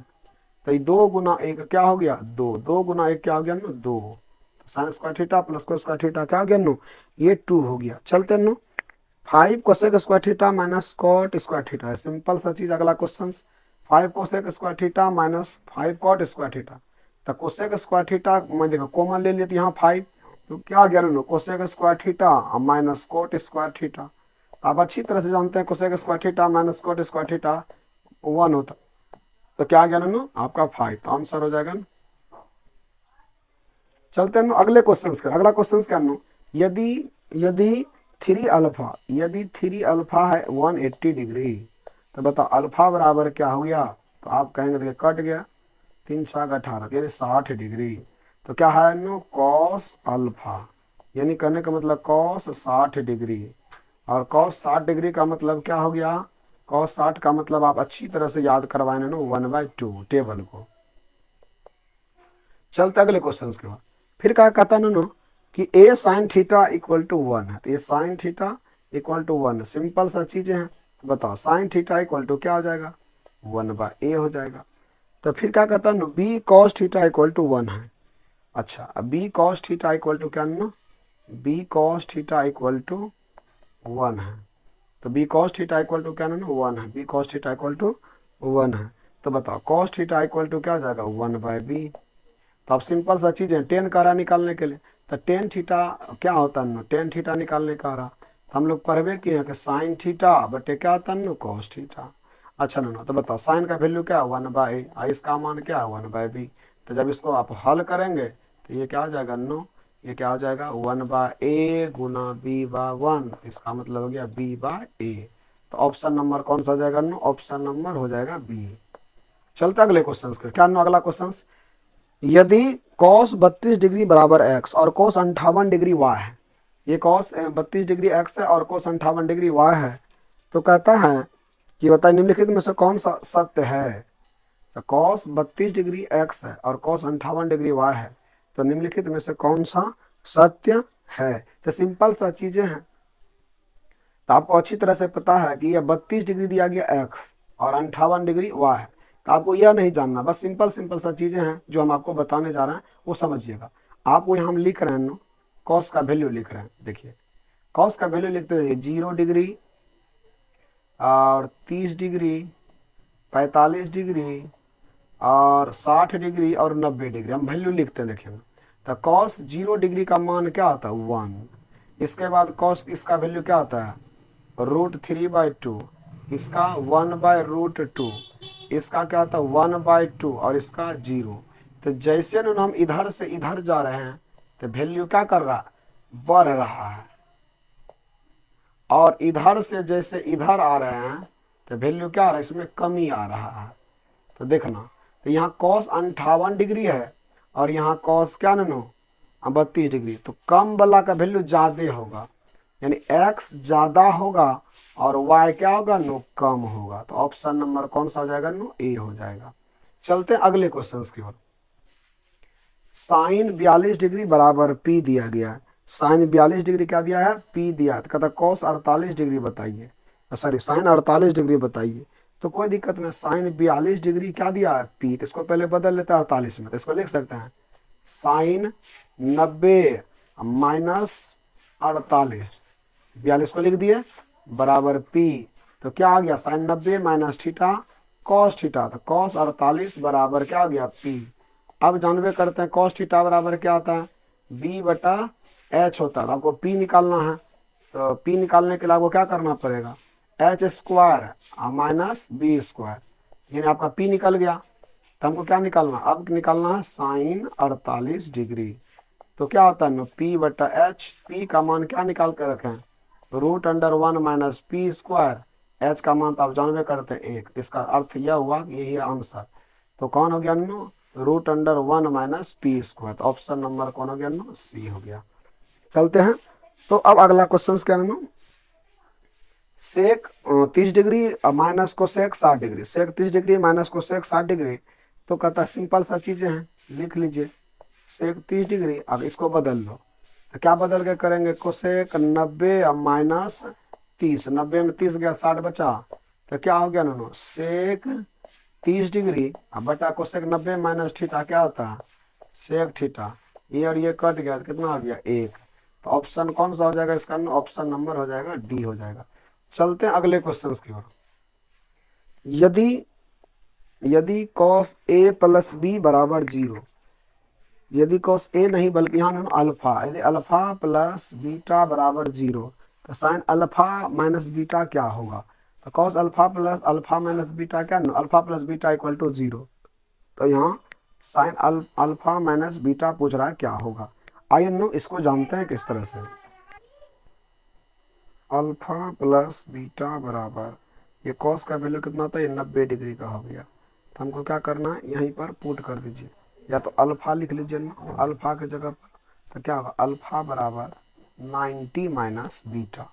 तो ये 2 गुना 1 क्या हो गया 2 2 गुना 1 क्या हो गया नो 2 sine square theta plus cos square theta क्या हो गया नो ये 2 हो गया। चलते नो 5 cosec square theta minus cot square theta simple सा चीज। अगला question 5 cosec square theta minus 5 cot square theta. तो कोसेक स्क्वायर थीटा मैं देखो कॉमन ले लिया तो यहाँ 5 तो क्या गया नो cosec square theta minus cot square theta. आप अच्छी तरह से जानते हैं cosec square theta minus cot square theta 1 होता तो क्या गया नो आपका 5 तो आंसर हो जाएगा। चलते हैं अगले क्वेश्चन का। अगला क्वेश्चन क्या नो यदि यदि 3 अल्फा है 180 डिग्री तो बताओ अल्फा बराबर क्या हो गया। तो आप कहेंगे देखिए कट गया 3 6 18 यानी 60 डिग्री। तो क्या है नो कॉस अल्फा यानी कहने का मतलब कॉस 60 डिग्री और cos 60 डिग्री का मतलब क्या हो गया, cos 60 का मतलब आप अच्छी तरह से याद करवाए ना 1/2 टेबल को। चलते अगले क्वेश्चन के बाद। फिर क्या कहता है ना कि a sin theta equal to 1 है, तो ये sin theta equal to 1, simple सा चीजें हैं। बताओ sin थीटा इक्वल टू क्या हो जाएगा, 1/a हो जाएगा। तो फिर क्या कहता है ना b cos theta equal to 1 है। अच्छा, अब b cos theta equal to क्या ना, b cos theta equal to 1 है। तो b cos theta equal to क्या ना 1 है, b cos theta equal to 1 है। तो बताओ cos थीटा इक्वल टू क्या हो जाएगा, 1/b। तो अब सिंपल सा चीज़ है, टेन का रहा निकालने के लिए, तो टेन थीटा क्या होता है ना, टेन थीटा निकालने का रहा, तो हम लोग पढ़वे किए हैं कि साइन थीटा बटे क्या होता है ना, कॉस थीटा। अच्छा ना, तो बताओ साइन का वैल्यू क्या है, 1/a, इसका मान क्या है, 1/b। तो जब इसको आप हल करेंगे तो ये क्या हो जाएगा नो, ये क्या हो जाएगा 1/a गुना b/1, इसका मतलब हो गया b/a। तो ऑप्शन नंबर कौन सा हो जाएगा नो, ऑप्शन नंबर हो जाएगा बी। चलते अगले क्वेश्चन के, क्या नो अगला क्वेश्चन, यदि cos 32 डिग्री बराबर x और cos 58 डिग्री y है, ये cos 32 डिग्री x है और cos 58 डिग्री y है, तो कहता है कि बताइए निम्नलिखित में से कौन सा सत्य है। तो cos 32 डिग्री x है और cos 58 डिग्री y है, तो निम्नलिखित में से कौन सा सत्य है। तो सिंपल सा चीजें हैं, तो आपको अच्छी तरह से पता है कि यह 32 डिग्री दिया गया x और 58 डिग्री y है। तो आपको यह नहीं जानना, बस सिंपल सिंपल सा चीज़ें हैं जो हम आपको बताने जा रहे हैं वो समझिएगा। आपको यहाँ हम लिख रहे हैं कॉस का वैल्यू लिख रहे हैं, देखिए कॉस का वैल्यू लिखते हैं 0 डिग्री और 30 डिग्री, 45 डिग्री और 60 डिग्री और 90 डिग्री, हम वैल्यू लिखते हैं। देखिए तो कॉस 0 डिग्री का मान क्या होता है 1, इसके बाद कॉस इसका वैल्यू क्या होता है √3/2, इसका 1/√2, इसका क्या होता है 1/2 और इसका 0। तो जैसे ना हम इधर से इधर जा रहे हैं तो वैल्यू क्या कर रहा है, बढ़ रहा है, और इधर से जैसे इधर आ रहे हैं तो वैल्यू क्या आ रहा है, इसमें कमी आ रहा है। तो देखना, तो यहाँ cos 58 डिग्री है और यहाँ cos क्या ना 32 डिग्री, तो कम वाला का वैल्यू ज़्यादा होगा, यानी x ज़्यादा होगा और y क्या होगा नो कम होगा। तो ऑप्शन नंबर कौन सा हो जाएगा नो, ए हो जाएगा। चलते हैं अगले क्वेश्चन की ओर। साइन 42 डिग्री बराबर p दिया गया है, साइन 42 डिग्री क्या दिया है, p दिया है। तो कहता cos 48 डिग्री बताइए, सॉरी साइन 48 डिग्री बताइए। तो कोई दिक्कत नहीं, साइन 42 डिग्री क्या दिया है p, तो इसको पहले बदल लेते हैं 48 में, तो इसको लिख सकते हैं साइन 90 माइनस 48, 42 को लिख दिए बराबर p। तो क्या आ गया sine 90 minus theta cos theta, तो कॉस 48 बराबर क्या आ गया p। अब जानवे करते हैं cos थीटा बराबर क्या होता है, b/h होता है। आपको p निकालना है, तो p निकालने के लिए आपको क्या करना पड़ेगा, h² माइनस b², यानी आपका p निकल गया। तो हमको क्या निकालना, अब निकालना है साइन 48 डिग्री। तो क्या होता है p/h, p का मान क्या निकाल कर रखें, √1 माइनस p², h का मान तो आप जानवे करते हैं 1, इसका अर्थ यह हुआ कि यही आंसर। तो कौन हो गया √1 माइनस p², तो ऑप्शन नंबर कौन हो गया सी हो गया। चलते हैं, तो अब अगला क्वेश्चन क्या है, सेक 30 डिग्री माइनस कोसेक 60 डिग्री, सेक 30 डिग्री माइनस कोसेक 60 डिग्री। तो कहता है सिंपल सा चीजें हैं, लिख लीजिए सेक 30 डिग्री, अब इसको बदल लो, तो क्या बदल के करेंगे, कोसेक 90 माइनस 30, 90 में 30 गया 60 बचा, तो क्या हो गया सेक 30 डिग्री अब बटा कोसेक 90 माइनस थीटा क्या होता है सेक थीटा, ये और ये कट गया तो कितना हो गया 1। तो ऑप्शन कौन सा हो जाएगा इसका, ऑप्शन नंबर हो जाएगा डी हो जाएगा। चलते हैं अगले क्वेश्चन की ओर। यदि यदि cos a प्लस बी बराबर 0, यदि cos a नहीं बल्कि यहाँ अल्फा, यदि अल्फा प्लस बीटा बराबर 0, तो साइन अल्फा माइनस बीटा क्या होगा। तो cos alpha plus alpha minus beta क्या, alpha plus beta equal to 0। तो यहाँ साइन अल्फा माइनस बीटा पूछ रहा है क्या होगा। आइए इसको जानते हैं किस तरह से, अल्फा प्लस बीटा बराबर, ये कॉस का वैल्यू कितना था, ये 90 डिग्री का हो गया। तो हमको क्या करना है, यहीं पर पुट कर दीजिए, या तो अल्फा लिख लीजिए अल्फा के जगह पर, तो क्या होगा अल्फा बराबर 90 माइनस बीटा।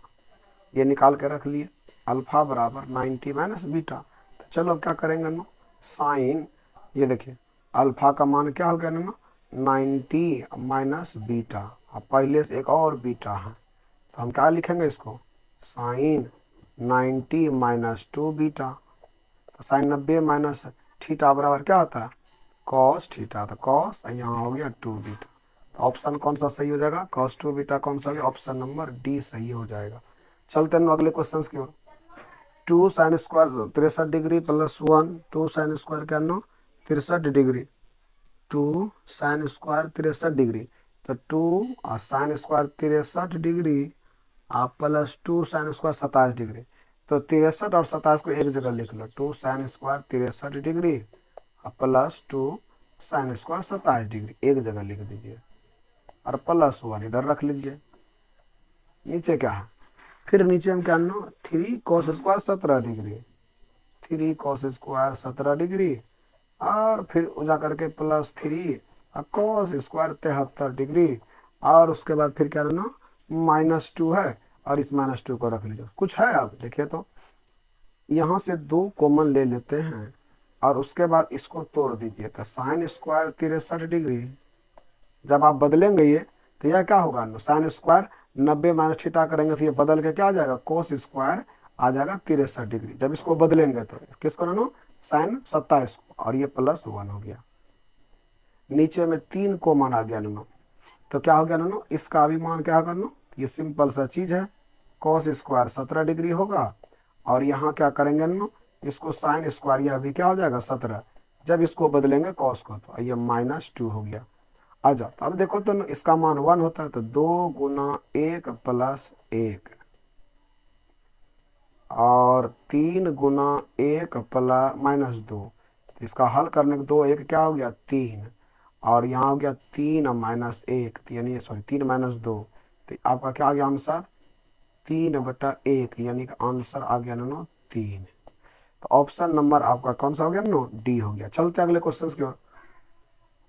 ये निकाल के रख लिए, अल्फा बराबर 90 माइनस बीटा। तो चलो क्या करेंगे ना, साइन, ये देखिए अल्फा का मान क्या हो गया ना 90 माइनस बीटा। अब पहले से एक और बीटा है, तो हम क्या लिखेंगे इसको, साइन 90 माइनस 2 बीटा। तो साइन 90 माइनस थीटा बराबर क्या होता है, कॉस थीटा। तो कॉस यहाँ हो गया 2 बीटा। तो ऑप्शन कौन सा सही हो जाएगा, कॉस 2 बीटा कौन सा हो गया, ऑप्शन नंबर डी सही हो जाएगा। चलते हैं अगले क्वेश्चन की ओर। 2 sine square 63 degree plus 1, 2 sine square क्या नो 63 डिग्री, 2 साइन स्क्वायर 63 डिग्री। तो 2 और साइन स्क्वायर 63 डिग्री आप प्लस 2 साइन स्क्वायर 27 डिग्री। तो 63 और 27 को एक जगह लिख लो, 2 sine square 63 degree plus 2 sine square 27 degree एक जगह लिख दीजिए, और प्लस 1 इधर रख लीजिए। नीचे क्या है, फिर नीचे हम क्या लो 3 cos square 17 degree, 3 cos square 17 degree, और फिर जा करके प्लस 3 कॉस स्क्वायर 73 डिग्री, और उसके बाद फिर क्या लेना -2 है, और इस -2 को रख लीजिए। कुछ है आप देखिए तो, यहाँ से 2 कॉमन ले लेते हैं और उसके बाद इसको तोड़ दीजिए। तो साइन स्क्वायर 63 डिग्री, जब आप बदलेंगे ये तो यह क्या होगा, साइन स्क्वायर 90 माइनस थीटा करेंगे तो ये बदल के क्या आ जाएगा, कोस स्क्वायर आ जाएगा 63 डिग्री। जब इसको बदलेंगे तो किसको ना साइन 27 को, और ये प्लस 1 हो गया। नीचे में 3 कॉमन आ गया नो, तो क्या हो गया नो, इसका भी मान क्या होगा नो, ये सिंपल सा चीज है, कॉस स्क्वायर 17 डिग्री होगा, और यहाँ क्या करेंगे नो, इसको साइन स्क्वायर, यह भी क्या हो जाएगा 17, जब इसको बदलेंगे कॉस को तो ये -2 हो गया। आ जाओ, तो अब देखो तो इसका मान 1 होता है, तो 2 गुना 1 प्लस 1, और 3 गुना 1 प्लस -2, तो इसका हल करने के 2 1 क्या हो गया 3, और यहाँ हो गया 3 माइनस 1, यानी सॉरी 3 माइनस 2, तो आपका क्या आ गया आंसर 3/1, यानी कि आंसर आ गया नो 3। तो ऑप्शन नंबर आपका कौन सा हो गया नो, डी हो गया। चलते अगले क्वेश्चन की ओर।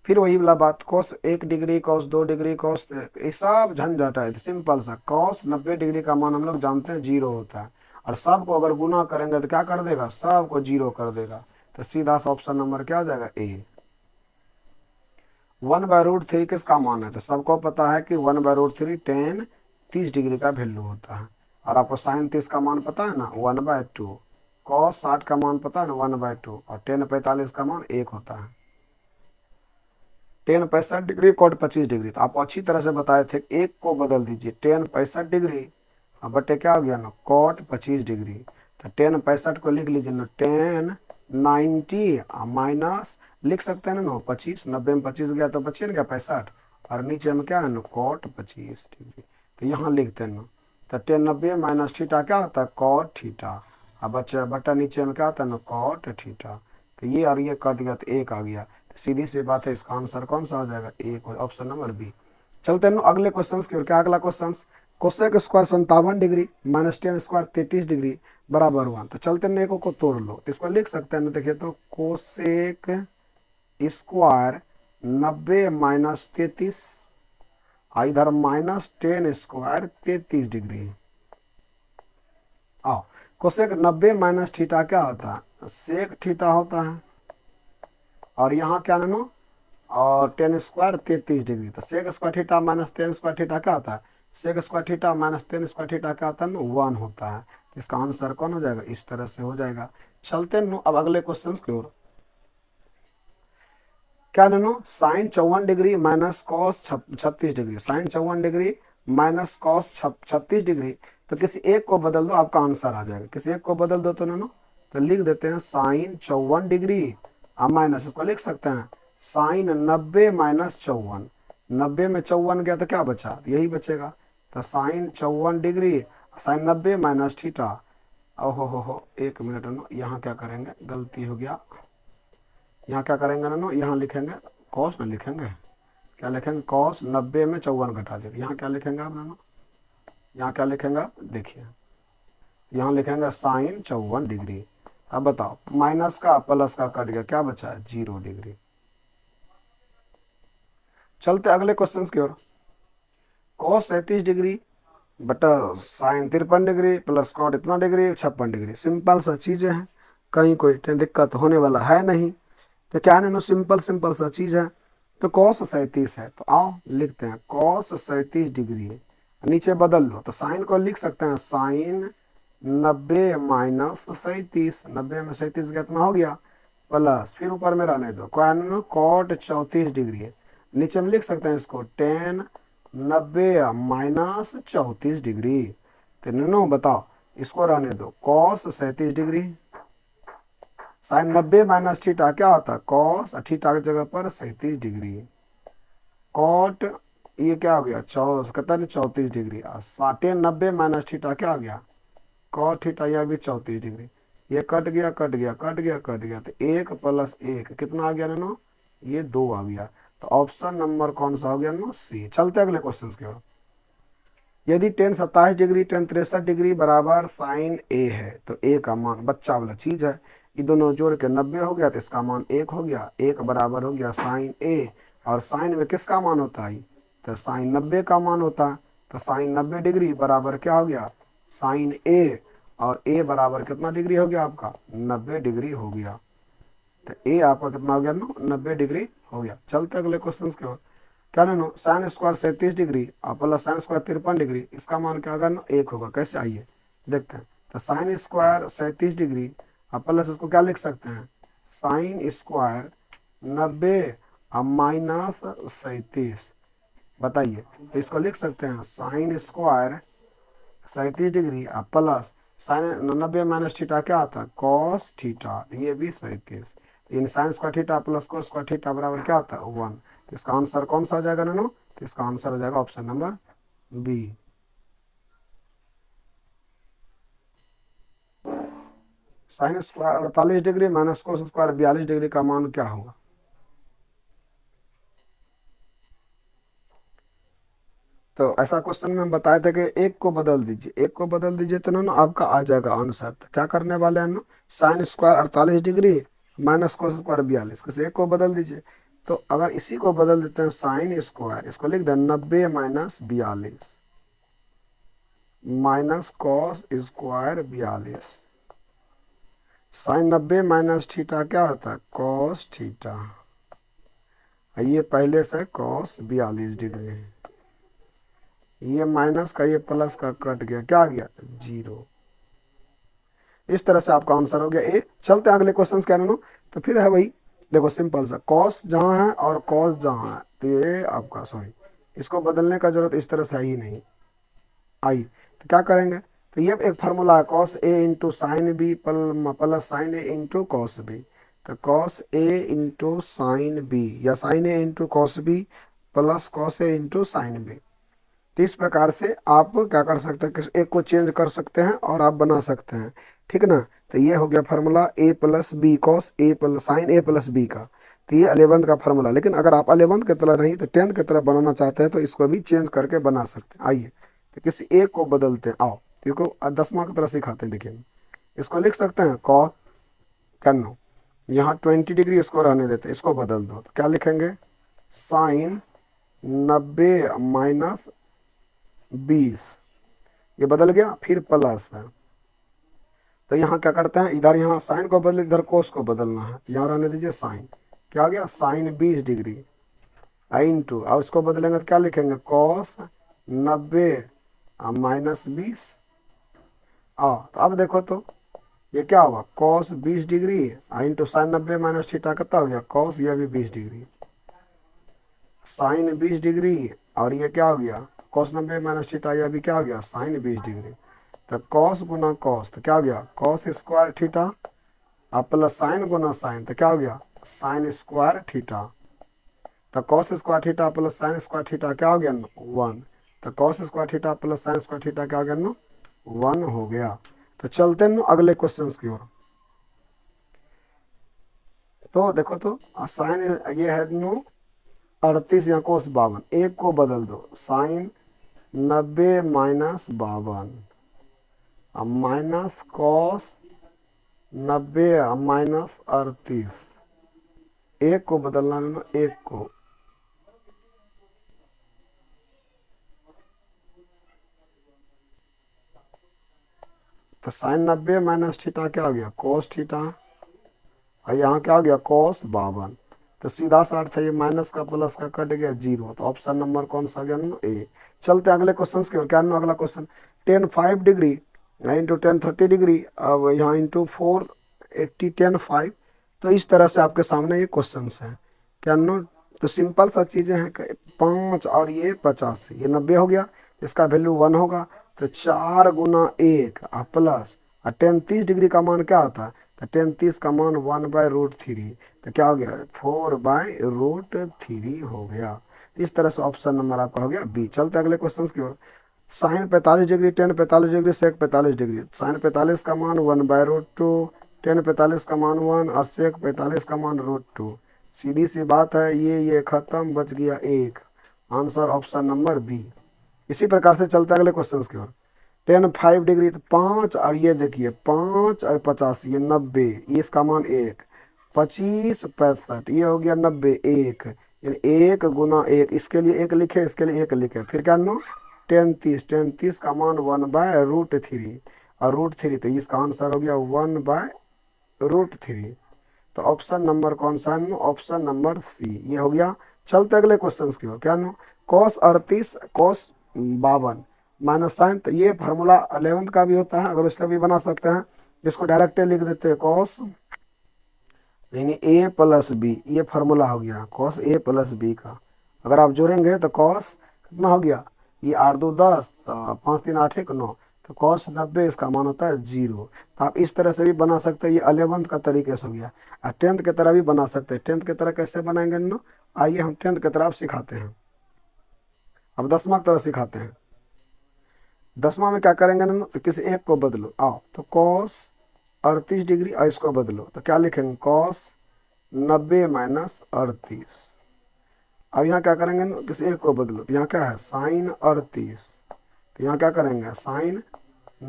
फिर वही वाला बात, cos 1 degree, cos 2 degree, cos, ये सब झंझट है। सिंपल सा, कॉस 90 डिग्री का मान हम लोग जानते हैं 0 होता है, और सबको अगर गुना करेंगे तो क्या कर देगा, सबको 0 कर देगा। तो सीधा सा ऑप्शन नंबर क्या आ जाएगा, ए। 1/√3 किसका मान है, तो सबको पता है कि 1/√3 tan 30 डिग्री का वैल्यू होता है, और आपको साइन 30 का मान पता है ना 1/2, कॉस 60 का मान पता है ना 1/2, और tan 45 का मान 1 होता है। tan 65 डिग्री, कॉट 25 डिग्री, तो आपको अच्छी तरह से बताए थे, एक को बदल दीजिए, tan 65 डिग्री बटे क्या हो गया ना कॉट 25 डिग्री। तो tan 65 को लिख लीजिए ना tan 90 माइनस, लिख सकते हैं ना 25, 90 में 25 गया तो बचिए ना क्या 65, और नीचे में क्या है ना कॉट 25 डिग्री, तो यहाँ लिखते हैं ना। तो tan 90 माइनस थीटा क्या होता है, कॉट थीटा, अब बच्चा बटा नीचे में क्या होता है ना कॉट थीटा। तो ये और ये कट गया तो 1 आ गया, सीधी सी बात है, इसका आंसर कौन सा हो जाएगा, एक, ऑप्शन नंबर बी। चलते हैं अगले क्वेश्चन की ओर। क्या अगला question, cosec square 57 degree minus tan square 33 degree बराबर 1। तो चलते हैं को तोड़ लो, तो इसको लिख सकते हैं, देखिए तो कोसेक स्क्वायर 90 माइनस 33, इधर -10 स्क्वायर 33 डिग्री। आओ, कोसेक 90 माइनस थीटा क्या होता है, सेक थीटा होता है, और यहाँ क्या लेना, और tan स्क्वायर 33 डिग्री। तो sec square theta minus tan square theta क्या होता है, sec square theta minus tan square theta क्या होता है ना 1 होता है। तो इसका आंसर कौन हो जाएगा, इस तरह से हो जाएगा। चलते हैं अब अगले क्वेश्चन की ओर। क्या नो, sine 54 degree minus cos 36 degree, sine 54 degree minus cos 36 degree. तो किसी एक को बदल दो, आपका आंसर आ जाएगा। किसी एक को बदल दो तो नो, तो लिख देते हैं साइन 54 डिग्री, माइनस इसको लिख सकते हैं साइन 90 माइनस 54, 90 में 54 गया तो क्या बचा, यही बचेगा। तो sine 54 degree, sine 90 minus theta. ओहो हो 1 मिनट नो, यहाँ क्या करेंगे, गलती हो गया, यहाँ क्या करेंगे ना, यहाँ लिखेंगे कॉस ना लिखेंगे, क्या लिखेंगे कॉस 90 में 54 घटा देते, यहाँ क्या लिखेंगे आप ना, यहाँ क्या लिखेंगे आप देखिए, यहाँ लिखेंगे साइन 54 डिग्री। अब बताओ माइनस का प्लस का कट गया, क्या बचा है 0 डिग्री। चलते अगले क्वेश्चन की ओर। कॉस 37 डिग्री बटा साइन 53 डिग्री प्लस कॉट इतना डिग्री 56 डिग्री। सिंपल सा चीज़ें हैं, कहीं कोई दिक्कत होने वाला है नहीं। तो क्या है ना, सिंपल सिंपल सा चीज़ है। तो कॉस 37 है, तो आओ लिखते हैं कॉस 37 डिग्री है। नीचे बदल लो, तो साइन को लिख सकते हैं साइन 90 माइनस 37। 90 में 37 कितना हो गया प्लस, फिर ऊपर में रहने दो कॉट 34 डिग्री है। नीचे में लिख सकते हैं इसको टेन 90 माइनस 34 डिग्री। तो नो बताओ, इसको रहने दो cos 37 degree. Sine 90 minus theta क्या होता है कॉस, थीटा की जगह पर 37 डिग्री। कॉट ये क्या हो गया कितना 34 डिग्री। टेन 90 माइनस थीटा क्या हो गया कॉट थीटा, यह भी 34 डिग्री। ये कट गया कट गया कट गया कट गया, तो 1 + 1 कितना आ गया नो, ये 2 आ गया। तो ऑप्शन नंबर कौन सा हो गया नो, सी। चलते अगले क्वेश्चन की ओर। यदि टेन 27 डिग्री टेन 63 डिग्री बराबर साइन ए है, तो ए का मान बच्चा वाला चीज है, ये दोनों जोड़ के 90 हो गया, तो इसका मान 1 हो गया। 1 बराबर हो गया साइन ए, और साइन में किसका मान होता है, तो साइन 90 का मान होता है। तो साइन 90 डिग्री बराबर क्या हो गया साइन ए, और ए बराबर कितना डिग्री हो गया आपका 90 डिग्री हो गया। तो ए आपका कितना हो गया नो 90 डिग्री हो गया। चलते अगले क्वेश्चन की ओर। क्या नो साइन स्क्वायर 37 डिग्री और प्लस साइन स्क्वायर 53 डिग्री, इसका मान क्या होगा ना 1 होगा। कैसे आइए देखते हैं। तो साइन स्क्वायर 37 डिग्री और प्लस इसको क्या लिख सकते हैं साइन स्क्वायर 90 और माइनस 37। बताइए, तो इसको लिख सकते हैं साइन स्क्वायर 37 डिग्री और प्लस साइन 90 माइनस थीटा क्या आता है कॉस थीटा, ये भी 37। इन sine square theta plus cos square theta बराबर क्या आता है 1। तो इसका आंसर कौन सा हो जाएगा नो, तो इसका आंसर हो जाएगा option number B. Sine square 48 degree minus cos square 42 degree का मान क्या होगा। तो ऐसा क्वेश्चन में हम बताए थे कि एक को बदल दीजिए, एक को बदल दीजिए तो ना आपका आ जाएगा आंसर। तो क्या करने वाले हैं ना, sign square 48 degree minus cos square 42, किसी एक को बदल दीजिए। तो अगर इसी को बदल देते हैं साइन स्क्वायर, इसको लिख दें 90 minus 42 minus cos square 42। Sine 90 minus theta क्या होता है कॉस थीटा, ये पहले से कॉस 42 डिग्री है, ये माइनस का ये प्लस का कट गया, क्या आ गया 0। इस तरह से आपका आंसर हो गया ए। चलते हैं अगले क्वेश्चन क्या नो, तो फिर है वही, देखो सिंपल सा कॉस जहाँ है और कॉस जहाँ है, तो ये आपका सॉरी, इसको बदलने का जरूरत इस तरह से है ही नहीं। आई तो क्या करेंगे, तो ये एक फार्मूला है cos A into sine B plus sine A into cos B. तो cos A into sine B या sine A into cos B plus cos A into sine B. तो इस प्रकार से आप क्या कर सकते हैं कि एक को चेंज कर सकते हैं और आप बना सकते हैं, ठीक ना। तो ये हो गया formula A plus B cos A plus sine A plus B का। तो ये 11th का फार्मूला। लेकिन अगर आप 11th की तरह नहीं तो 10th की तरह बनाना चाहते हैं तो इसको भी चेंज करके बना सकते हैं। आइए तो किसी एक को बदलते हैं, आओ देखो 10वां की तरह सिखाते हैं। देखिए इसको लिख सकते हैं कॉस करनो, यहाँ 20 डिग्री इसको रहने देते हैं, इसको बदल दो तो क्या लिखेंगे साइन 90 माइनस 20, ये बदल गया। फिर प्लस है, तो यहाँ क्या करते हैं इधर यहाँ साइन को बदल इधर कोस को बदलना है, यहाँ रहने दीजिए साइन, क्या आ गया साइन 20 डिग्री इंटू, और इसको बदलेंगे तो क्या लिखेंगे कॉस 90 माइनस 20। तो अब देखो तो ये क्या हुआ cos 20 degree into sine 90 minus theta कितना हो गया कॉस, ये भी 20 डिग्री साइन 20 डिग्री, और ये क्या हो गया कॉस 90 माइनस थीटा, यह भी क्या हो गया साइन 20 डिग्री। तो कॉस गुना कॉस तो क्या हो गया कॉस स्क्वायर थीटा, अब प्लस साइन गुना साइन तो क्या हो गया साइन स्क्वायर थीटा। तो cos square theta plus sine square theta क्या हो गया 1। तो cos square theta plus sine square theta क्या हो गया 1 हो गया। तो चलते हैं अगले क्वेश्चन की ओर। तो देखो तो साइन ये है 38 या कोस 52, एक को बदल दो sine 90 minus 52 minus cos 90 minus 38, एक को बदलना है एक को। तो साइन 90 माइनस थीटा क्या हो गया कोस थीटा, और यहाँ क्या हो गया कोस 52। तो सीधा सा अर्थ है ये माइनस का प्लस का कट गया 0, तो ऑप्शन नंबर कौन सा गया ए। चलते अगले क्वेश्चन की ओर। क्या अगला question, ten 5 degree into ten 30 degree, अब यहाँ इंटू 480 टेन 5। तो इस तरह से आपके सामने ये क्वेश्चन है। क्या नो, तो सिंपल सा चीज़ें हैं, 5 और ये 50, ये 90 हो गया, इसका वैल्यू 1 होगा। तो 4 गुना 1 प्लस टेन 30 डिग्री का मान क्या होता है, तो टेन 30 का मान 1/√3, तो क्या हो गया 4/√3 हो गया। इस तरह से ऑप्शन नंबर आपका हो गया बी। चलते अगले क्वेश्चन की ओर। साइन 45 डिग्री टेन 45 डिग्री सेक 45 डिग्री, साइन 45 का मान 1/√2, टेन 45 का मान 1 और सेक 45 का मान √2। सीधी सी बात है, ये खत्म, बच गया एक। Answer option number B. इसी प्रकार से चलते अगले क्वेश्चन की ओर। टेन 5 डिग्री, तो 5 और ये देखिए 5 और 50, ये 90, ये इसका मान 1, 25 65, ये हो गया 90 1, यानी 1 गुना 1, इसके लिए 1 लिखे, इसके लिए 1 लिखे, फिर क्या नो टेन 30 का मान 1/√3 और √3, तो इसका आंसर हो गया 1/√3। तो ऑप्शन नंबर कौन सा है, ऑप्शन नंबर सी ये हो गया। चलते अगले क्वेश्चन की ओर। क्या नो, cos 38 cos 52 माइनस साइन, तो ये फार्मूला 11th का भी होता है, अगर उससे भी बना सकते हैं। इसको डायरेक्ट लिख देते हैं cos यानी a प्लस बी, ये फार्मूला हो गया cos a प्लस बी का। अगर आप जोड़ेंगे तो cos कितना हो गया, ये 8 2 10, तो 5 3 8 1 9, तो cos 90 इसका मान होता है 0। तो आप इस तरह से भी बना सकते हैं, ये 11th का तरीके से हो गया। और 10th की तरह भी बना सकते हैं। 10th की तरह कैसे बनाएंगे ना, आइए हम 10th की तरह आप सिखाते हैं। अब 10वां की तरह सिखाते हैं। 10वां में क्या करेंगे ना, तो किसी एक को बदलो, आओ तो cos 38 डिग्री और इसको बदलो, तो क्या लिखेंगे cos 90 माइनस 38। अब यहाँ क्या करेंगे ना, किसी एक को बदलो, तो यहाँ क्या है साइन 38, तो यहाँ क्या करेंगे साइन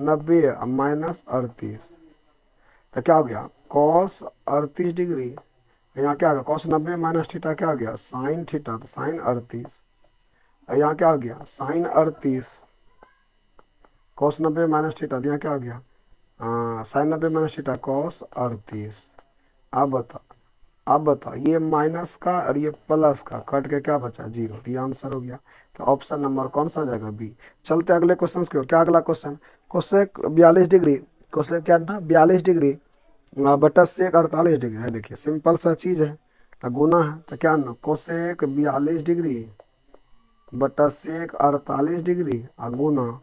90 माइनस 38, तो क्या हो गया cos 38 डिग्री, यहाँ क्या हो गया cos 90 माइनस थीटा, क्या हो गया साइन थीटा, तो साइन 38, यहाँ क्या हो गया साइन 38 cos 90 माइनस थीटा, यहाँ क्या हो गया साइन 90 माइनस थीटा cos 38। अब बताओ ये माइनस का और ये प्लस का कट के क्या बचा 0, तो ये आंसर हो गया। तो ऑप्शन नंबर कौन सा जाएगा बी। चलते अगले क्वेश्चन की ओर। क्या अगला क्वेश्चन, कोसेक 42 डिग्री, कोसेक क्या ना 42 डिग्री बटा सेक 48 डिग्री है। देखिए सिंपल सा चीज़ है, तो गुना है, तो क्या ना कोसेक 42 डिग्री बटा सेक 48 डिग्री और गुना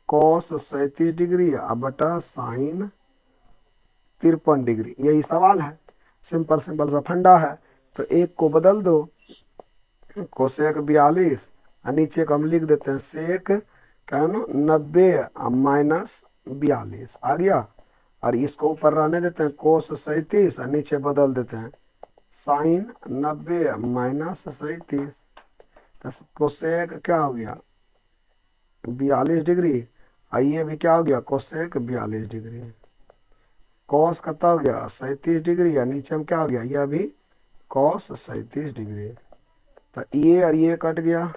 कॉस 37 डिग्री बटा साइन 53 डिग्री। यही सवाल है, सिंपल सिंपल सा फंडा है। तो एक को बदल दो, कोसेक 42 और नीचे को हम लिख देते हैं सेक क्या है ना 90 माइनस 42 आ गया, और इसको ऊपर रहने देते हैं कोस 37 और नीचे बदल देते हैं साइन 90 माइनस 37। तो कोसेक क्या हो गया 42 डिग्री, और ये भी क्या हो गया कोसेक 42 डिग्री, कॉस कितना हो गया 37 डिग्री, या नीचे में क्या हो गया यह भी कॉस 37 डिग्री। तो ये और ये कट गया,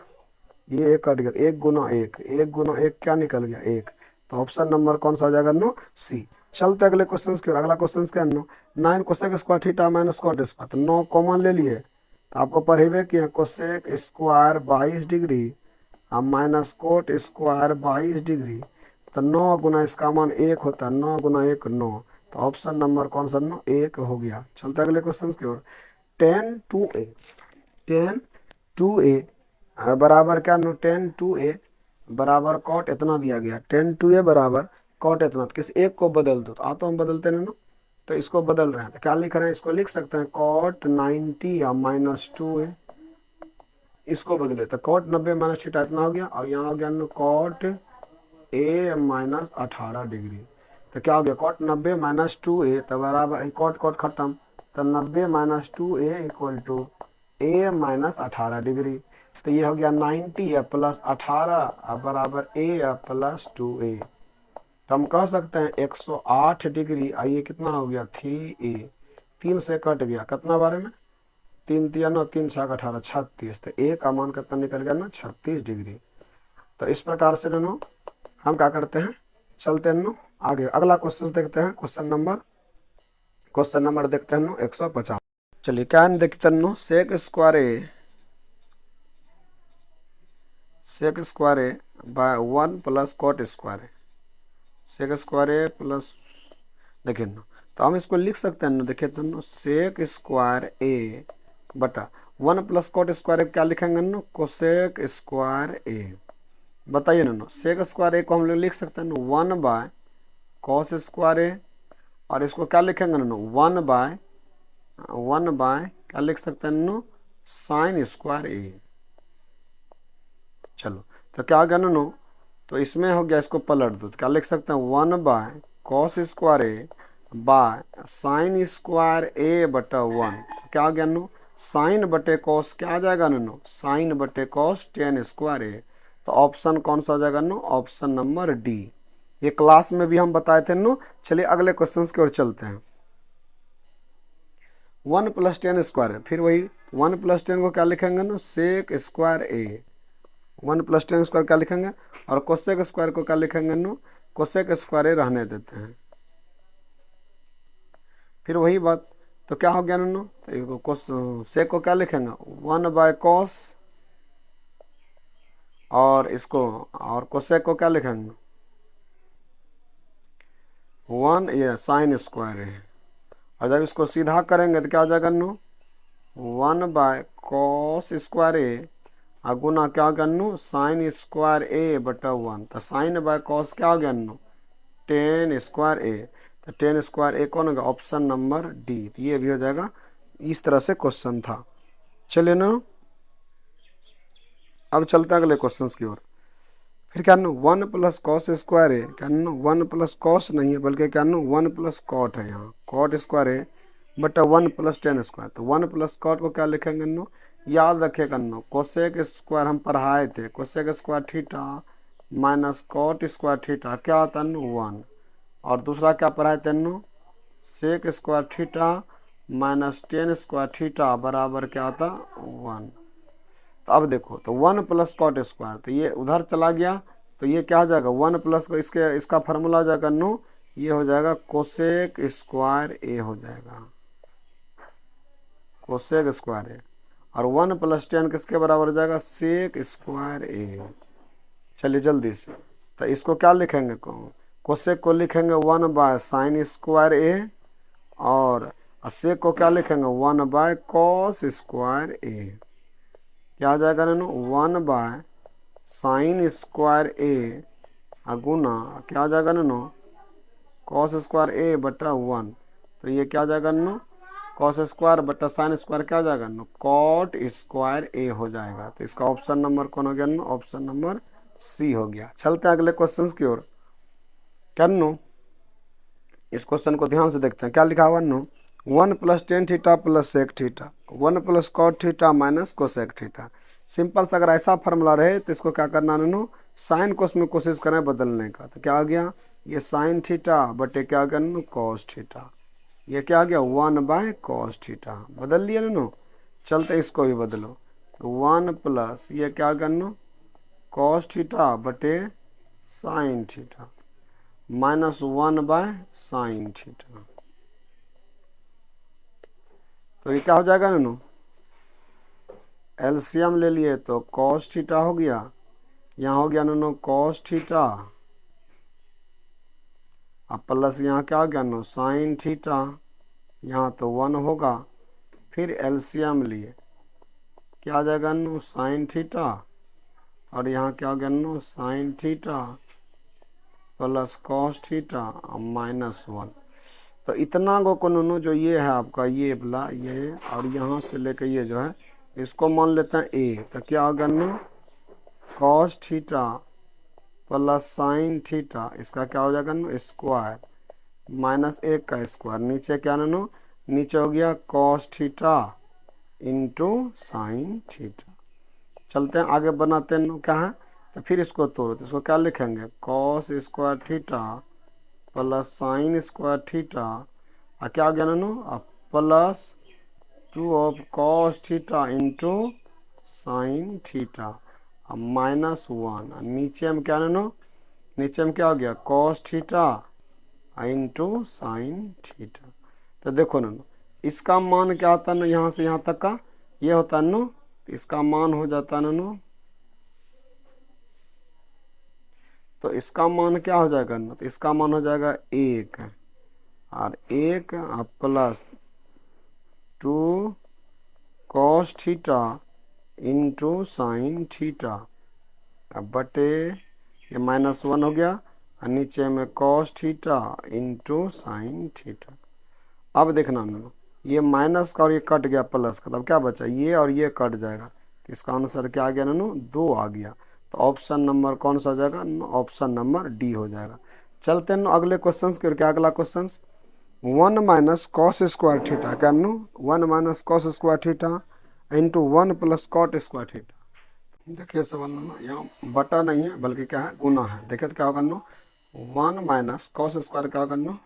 ये एक कट गया, 1 गुना 1, 1 गुना 1 क्या निकल गया 1। तो ऑप्शन नंबर कौन सा आ जाएगा नो सी। चलते अगले क्वेश्चन की ओर। अगला क्वेश्चन क्या नो 9 cosec square theta minus cot square, तो 9 कॉमन ले लिए, तो आपको पढ़ेबे किया कोसेक स्क्वायर 22 डिग्री और माइनस कोट स्क्वायर 22 डिग्री, तो 9 गुना इसका मान 1 होता है, 9 गुना 1 9, तो ऑप्शन नंबर कौन सा नो 1 हो गया। चलते अगले क्वेश्चन की ओर। 10 2a बराबर क्या नो 10 2a बराबर कॉट इतना दिया गया, 10 2a बराबर कॉट इतना, तो किसी एक को बदल दो, तो आ तो हम बदलते नहीं ना, तो इसको बदल रहे हैं, तो क्या लिख रहे हैं, इसको लिख सकते हैं कॉट 90 या माइनस 2a, इसको बदले तो कॉट 90 माइनस थीटा इतना हो गया, और यहाँ हो गया कॉट a माइनस 18 डिग्री, तो क्या हो गया कॉट 90 माइनस 2a, तो बराबर कॉट कॉट खत्म, तो 90 minus 2a equal to a minus 18 degree, तो ये हो गया 90 प्लस 18 बराबर a प्लस 2a, तो हम कह सकते हैं 108 डिग्री, और ये कितना हो गया 3a, 3 से कट गया कितना बारे में 3 3 9 3 6 18 36, तो a का मान कितना निकल गया ना 36 डिग्री। तो इस प्रकार से दोनों हम क्या करते हैं, चलते हैं आगे अगला क्वेश्चन देखते हैं। क्वेश्चन नंबर देखते हैं 150। चलिए क्या देखते हैं, sec square A bye 1 plus cot square A, sec square A plus, देखिए ना, तो हम इसको लिख सकते हैं ना, देखिए तो सेक स्क्वायर ए बटा 1 प्लस कॉट स्क्वायर ए, क्या लिखेंगे ना, कोसेक स्क्वायर ए। बताइए ना, सेक स्क्वायर ए को हम लोग लिख सकते हैं ना 1 बाय कॉस स्क्वायर ए, और इसको क्या लिखेंगे ना 1 बाय क्या लिख सकते हैं ना, साइन स्क्वायर ए। चलो तो क्या हो गया ना, तो इसमें हो गया, इसको पलट दो तो क्या लिख सकते हैं 1 by cos square A by sine square A बटा 1। क्या हो गया नो, साइन बटे कॉस क्या आ जाएगा नो, साइन बटे कॉस टेन स्क्वायर ए। तो ऑप्शन कौन सा आ जाएगा नो, ऑप्शन नंबर डी। ये क्लास में भी हम बताए थे नो। चलिए अगले क्वेश्चन की ओर चलते हैं। 1 प्लस टेन स्क्वायर है, फिर वही 1 प्लस टेन को क्या लिखेंगे नो, सेक स्क्वायर ए। 1 प्लस टेन स्क्वायर क्या लिखेंगे, और कोसेक स्क्वायर को क्या लिखेंगे नो, कोसेक स्क्वायर ही रहने देते हैं। फिर वही बात, तो क्या हो गया नो, तो सेक को क्या लिखेंगे 1 बाय कॉस, और इसको और कोसेक को क्या लिखेंगे 1, ये साइन स्क्वायर है। और जब इसको सीधा करेंगे तो क्या हो जाएगा नो, 1 बाय कॉस स्क्वायर ए गुना क्या हो गया नो, साइन स्क्वायर ए बटा 1। तो साइन बाय कॉस क्या हो गया नो, टेन स्क्वायर ए। तो टेन स्क्वायर ए कौन होगा, ऑप्शन नंबर डी। तो ये भी हो जाएगा। इस तरह से क्वेश्चन था। चलिए ना, अब चलते हैं अगले क्वेश्चन की ओर। फिर क्या नो, 1 प्लस कॉस स्क्वायर है, क्या नो 1 प्लस कॉस नहीं है, बल्कि क्या नो 1 प्लस कॉट है। यहाँ कॉट स्क्वायर है बटा 1 प्लस टेन स्क्वायर। तो 1 प्लस कॉट को क्या लिखेंगे नो, याद रखिएगा नो, कोसेक स्क्वायर हम पढ़ाए थे, cosec square theta minus cot square theta क्या होता है नो 1। और दूसरा क्या पढ़ाए थे नो, sec square theta minus tan square theta बराबर क्या होता 1। तो अब देखो, तो 1 प्लस कॉट स्क्वायर, तो ये उधर चला गया, तो ये क्या हो जाएगा 1 प्लस को, इसका फार्मूला हो जाएगा नो, ये हो जाएगा कोसेक स्क्वायर ए हो जाएगा, कोसेक स्क्वायर ए। और 1 प्लस टेन किसके बराबर हो जाएगा, सेक स्क्वायर ए। चलिए जल्दी से, तो इसको क्या लिखेंगे, कोसेक को लिखेंगे 1 बाय साइन स्क्वायर ए, और सेक को क्या लिखेंगे 1 बाय कॉस स्क्वायर ए। क्या आ जाएगा नो, 1 बाय साइन स्क्वायर ए गुना क्या आ जाएगा नो, कॉस स्क्वायर ए बटा 1। तो ये क्या आ जाएगा नो, कॉस स्क्वायर बटा साइन स्क्वायर क्या आ जाएगा नो, कॉट स्क्वायर ए हो जाएगा। तो इसका ऑप्शन नंबर कौन हो गया नो, ऑप्शन नंबर सी हो गया। चलते हैं अगले क्वेश्चन की ओर। क्या नो, इस क्वेश्चन को ध्यान से देखते हैं। क्या लिखा हुआ नो, 1 plus tan theta plus sec theta 1 plus cot theta minus cosec theta. Simple सा अगर ऐसा फार्मूला रहे तो इसको क्या करना नो, साइन कोस में कोशिश करें बदलने का। तो क्या आ गया, ये साइन थीटा बटे क्या आ गया नो, कॉस थीटा। ये क्या आ गया 1 बाय कॉस थीटा, बदल लिया नो। चलते इसको भी बदलो, तो 1 प्लस ये क्या आ गया नो, कॉस थीटा बटे sign theta minus 1 bye sine theta. तो ये क्या हो जाएगा नो, एलसीएम ले लिए तो कॉस थीटा हो गया, यहाँ हो गया नो कॉस थीटा, अब प्लस यहाँ क्या हो गया नो साइन थीटा, यहाँ तो 1 होगा। फिर एलसीएम लिए क्या आ जाएगा नो, साइन थीटा, और यहाँ क्या हो गया नो, sine theta plus cos theta minus 1। तो इतना को नो जो ये है आपका, ये वाला ये, और यहाँ से लेकर ये जो है, इसको मान लेते हैं ए। तो क्या होगा नो, cos theta plus sine theta, इसका क्या हो जाएगा नो, स्क्वायर माइनस 1 का स्क्वायर, नीचे क्या नो, नीचे हो गया cos theta into sine theta. चलते हैं आगे बनाते हैं नो, क्या है, तो फिर इसको तोड़ो, तो इसको क्या लिखेंगे, cos square theta plus sine square theta, और क्या हो गया नो, plus 2 of cos theta into sine theta minus 1। नीचे में क्या नो, नीचे में क्या हो गया, cos theta into sine theta. तो देखो ना, इसका मान क्या होता है ना, यहाँ से यहाँ तक का ये होता है नो, इसका मान हो जाता है नो, तो इसका मान क्या हो जाएगा ना, तो इसका मान हो जाएगा 1 और 1 plus 2 cos theta into sine theta. अब बटे ये -1 हो गया और नीचे में cos theta into sine theta. अब देखना ना, ये माइनस का और ये कट गया प्लस का, तब क्या बचा, ये और ये कट जाएगा, तो इसका आंसर क्या आ गया ना, 2 आ गया। तो ऑप्शन नंबर कौन सा आ जाएगा, ऑप्शन नंबर डी हो जाएगा। चलते हैं अगले क्वेश्चन के। क्या अगला question, 1 minus cos square theta, क्या नो 1 minus cos square theta into 1 plus cot square theta. देखिए सवाल नंबर, यहाँ बटा नहीं है बल्कि क्या है, गुना है। देखिए तो क्या होगा नो, 1 माइनस कॉस स्क्वायर क्या होगा नो,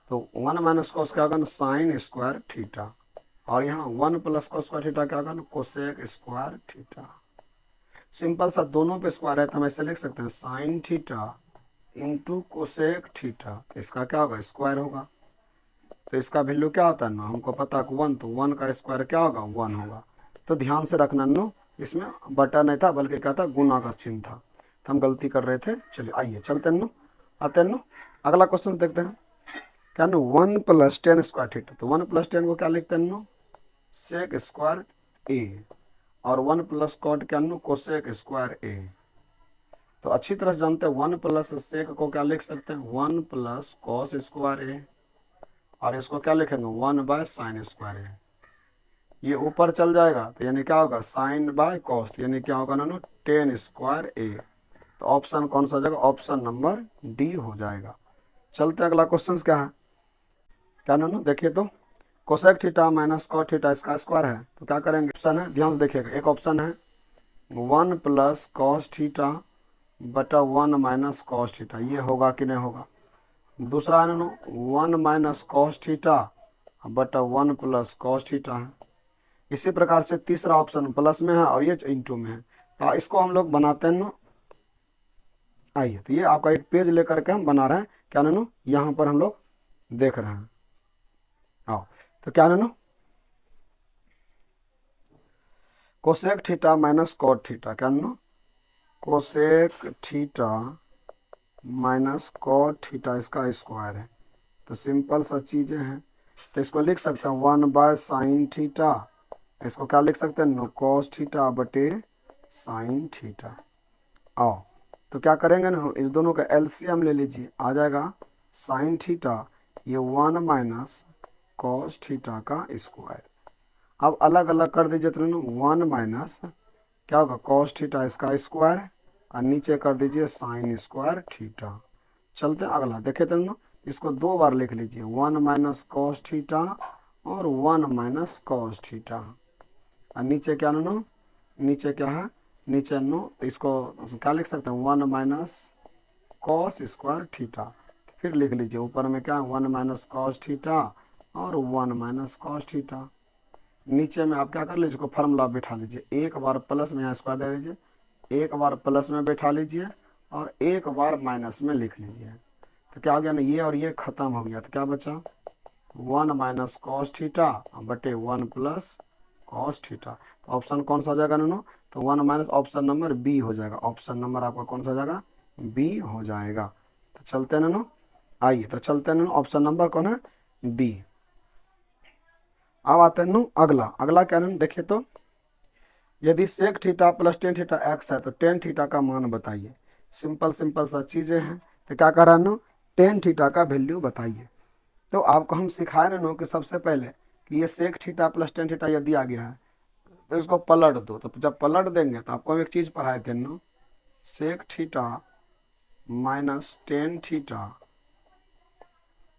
तो 1 माइनस कॉस क्या होगा ना, साइन स्क्वायर थीटा, और यहाँ 1 प्लस कॉस स्क्वायर थीटा क्या होगा ना, कोसेक स्क्वायर थीटा। सिंपल सा, दोनों पे स्क्वायर है तो हम ऐसे लिख सकते हैं sine theta into cosec theta, तो इसका क्या होगा, स्क्वायर होगा। तो इसका वैल्यू क्या होता है ना, हमको पता है 1, तो 1 का स्क्वायर क्या होगा, 1 होगा। तो ध्यान से रखना नो, इसमें बटा नहीं था बल्कि क्या था, गुना का चिन्ह था, तो हम गलती कर रहे थे। चलिए आइए चलते हैं नो, आते हैं नो, अगला क्वेश्चन देखते हैं। क्या नो 1 प्लस 10 स्क्वायर थीटा, तो 1 प्लस 10 को क्या लिखते हैं नो, सेक स्क्वायर ए, और 1 प्लस कॉट क्या नो, कोसेक स्क्वायर ए। तो अच्छी तरह से जानते हैं 1 प्लस सेक को क्या लिख सकते हैं, 1 प्लस कॉस स्क्वायर ए, और इसको क्या लिखेंगे, 1 बाय साइन स्क्वायर ए। ये ऊपर चल जाएगा तो यानी क्या होगा, साइन बाय कॉस, यानी क्या होगा ना, 10 स्क्वायर ए। तो ऑप्शन कौन सा हो जाएगा, ऑप्शन नंबर डी हो जाएगा। चलते हैं अगला क्वेश्चन क्या है। क्या ना देखिए तो, cosec theta minus cot theta इसका स्क्वायर है, तो क्या करेंगे, ऑप्शन है, ध्यान से देखिएगा। एक ऑप्शन है 1 प्लस कॉस थीटा बटा 1 माइनस कॉस थीटा, ये होगा कि नहीं होगा। दूसरा है ना 1 माइनस कॉस थीटा बटा 1 प्लस कॉस थीटा है। इसी प्रकार से तीसरा ऑप्शन प्लस में है और ये इंटू में है। तो इसको हम लोग बनाते हैं ना, आइए, तो ये आपका एक पेज लेकर के हम बना रहे हैं। क्या ना यहाँ पर हम लोग देख रहे हैं, आओ। तो क्या ना cosec theta minus cot theta, क्या ना cosec theta minus cot theta इसका स्क्वायर है। तो सिंपल सा चीज़ें हैं, तो इसको लिख सकते हैं 1 बाय साइन थीटा, इसको क्या लिख सकते हैं, नो कॉस थीटा बटे साइन थीटा। आओ, तो क्या करेंगे ना, इस दोनों का एलसीएम ले लीजिए, आ जाएगा साइन थीटा, ये 1 माइनस कॉस थीटा का स्क्वायर। अब अलग अलग कर दीजिए तो 1 माइनस क्या होगा, कॉस थीटा इसका स्क्वायर, और नीचे कर दीजिए साइन स्क्वायर थीटा। चलते हैं अगला, देखे तो इसको 2 बार लिख लीजिए, 1 माइनस कॉस थीटा और 1 माइनस कॉस थीटा। और नीचे क्या नो, नीचे क्या है, नीचे नो, तो इसको क्या लिख सकते हैं, 1 माइनस कॉस स्क्वायर थीटा। फिर लिख लीजिए ऊपर में क्या, 1 माइनस कॉस थीटा और 1 माइनस कॉस थीटा। नीचे में आप क्या कर लीजिए, इसको फार्मूला बैठा लीजिए, एक बार प्लस में यहाँ स्क्वायर दे दीजिए, एक बार प्लस में बैठा लीजिए और एक बार माइनस में लिख लीजिए। तो क्या हो गया ना, ये और ये खत्म हो गया, तो क्या बचा, 1 माइनस कॉस थीटा बटे 1 प्लस कॉस थीटा। तो ऑप्शन कौन सा हो जाएगा नो, तो 1 माइनस ऑप्शन नंबर बी हो जाएगा। ऑप्शन नंबर आपका कौन सा हो जाएगा, बी हो जाएगा। तो चलते हैं नो, आइए तो चलते हैं नो, ऑप्शन नंबर कौन है, बी। अब आते हैं नो अगला, अगला क्या नो, देखिए तो यदि sec theta plus tan theta x है तो टेन थीटा का मान बताइए। सिंपल सिंपल सा चीज़ें हैं, तो क्या कर रहा है नो, टेन थीटा का वैल्यू बताइए। तो आपको हम सिखाए ना नो कि सबसे पहले कि ये sec theta plus tan theta यदि आ गया है तो इसको पलट दो। तो जब पलट देंगे तो आपको हम एक चीज़ पढ़ाए थे नो, sec theta minus tan theta,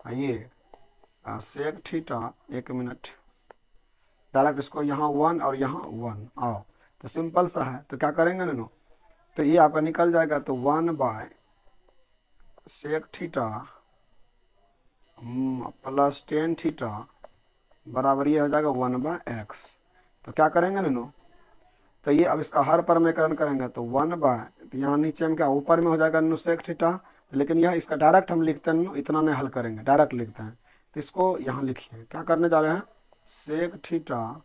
ये सेक थीटा, एक मिनट, डायरेक्ट इसको यहाँ 1 और यहाँ 1, आओ। तो सिंपल सा है, तो क्या करेंगे ना नो, तो ये आपका निकल जाएगा, तो 1 by sec theta plus tan theta बराबर ये हो जाएगा 1 बाय एक्स। तो क्या करेंगे ना नो, तो ये अब इसका हर परमीकरण करेंगे तो 1 बाय, तो यहाँ नीचे में क्या ऊपर में हो जाएगा नो सेक थीटा लेकिन यह इसका डायरेक्ट हम लिखते हैं, इतना नहीं हल करेंगे, डायरेक्ट लिखते हैं। तो इसको यहाँ लिखिए, क्या करने जा रहे हैं, sec theta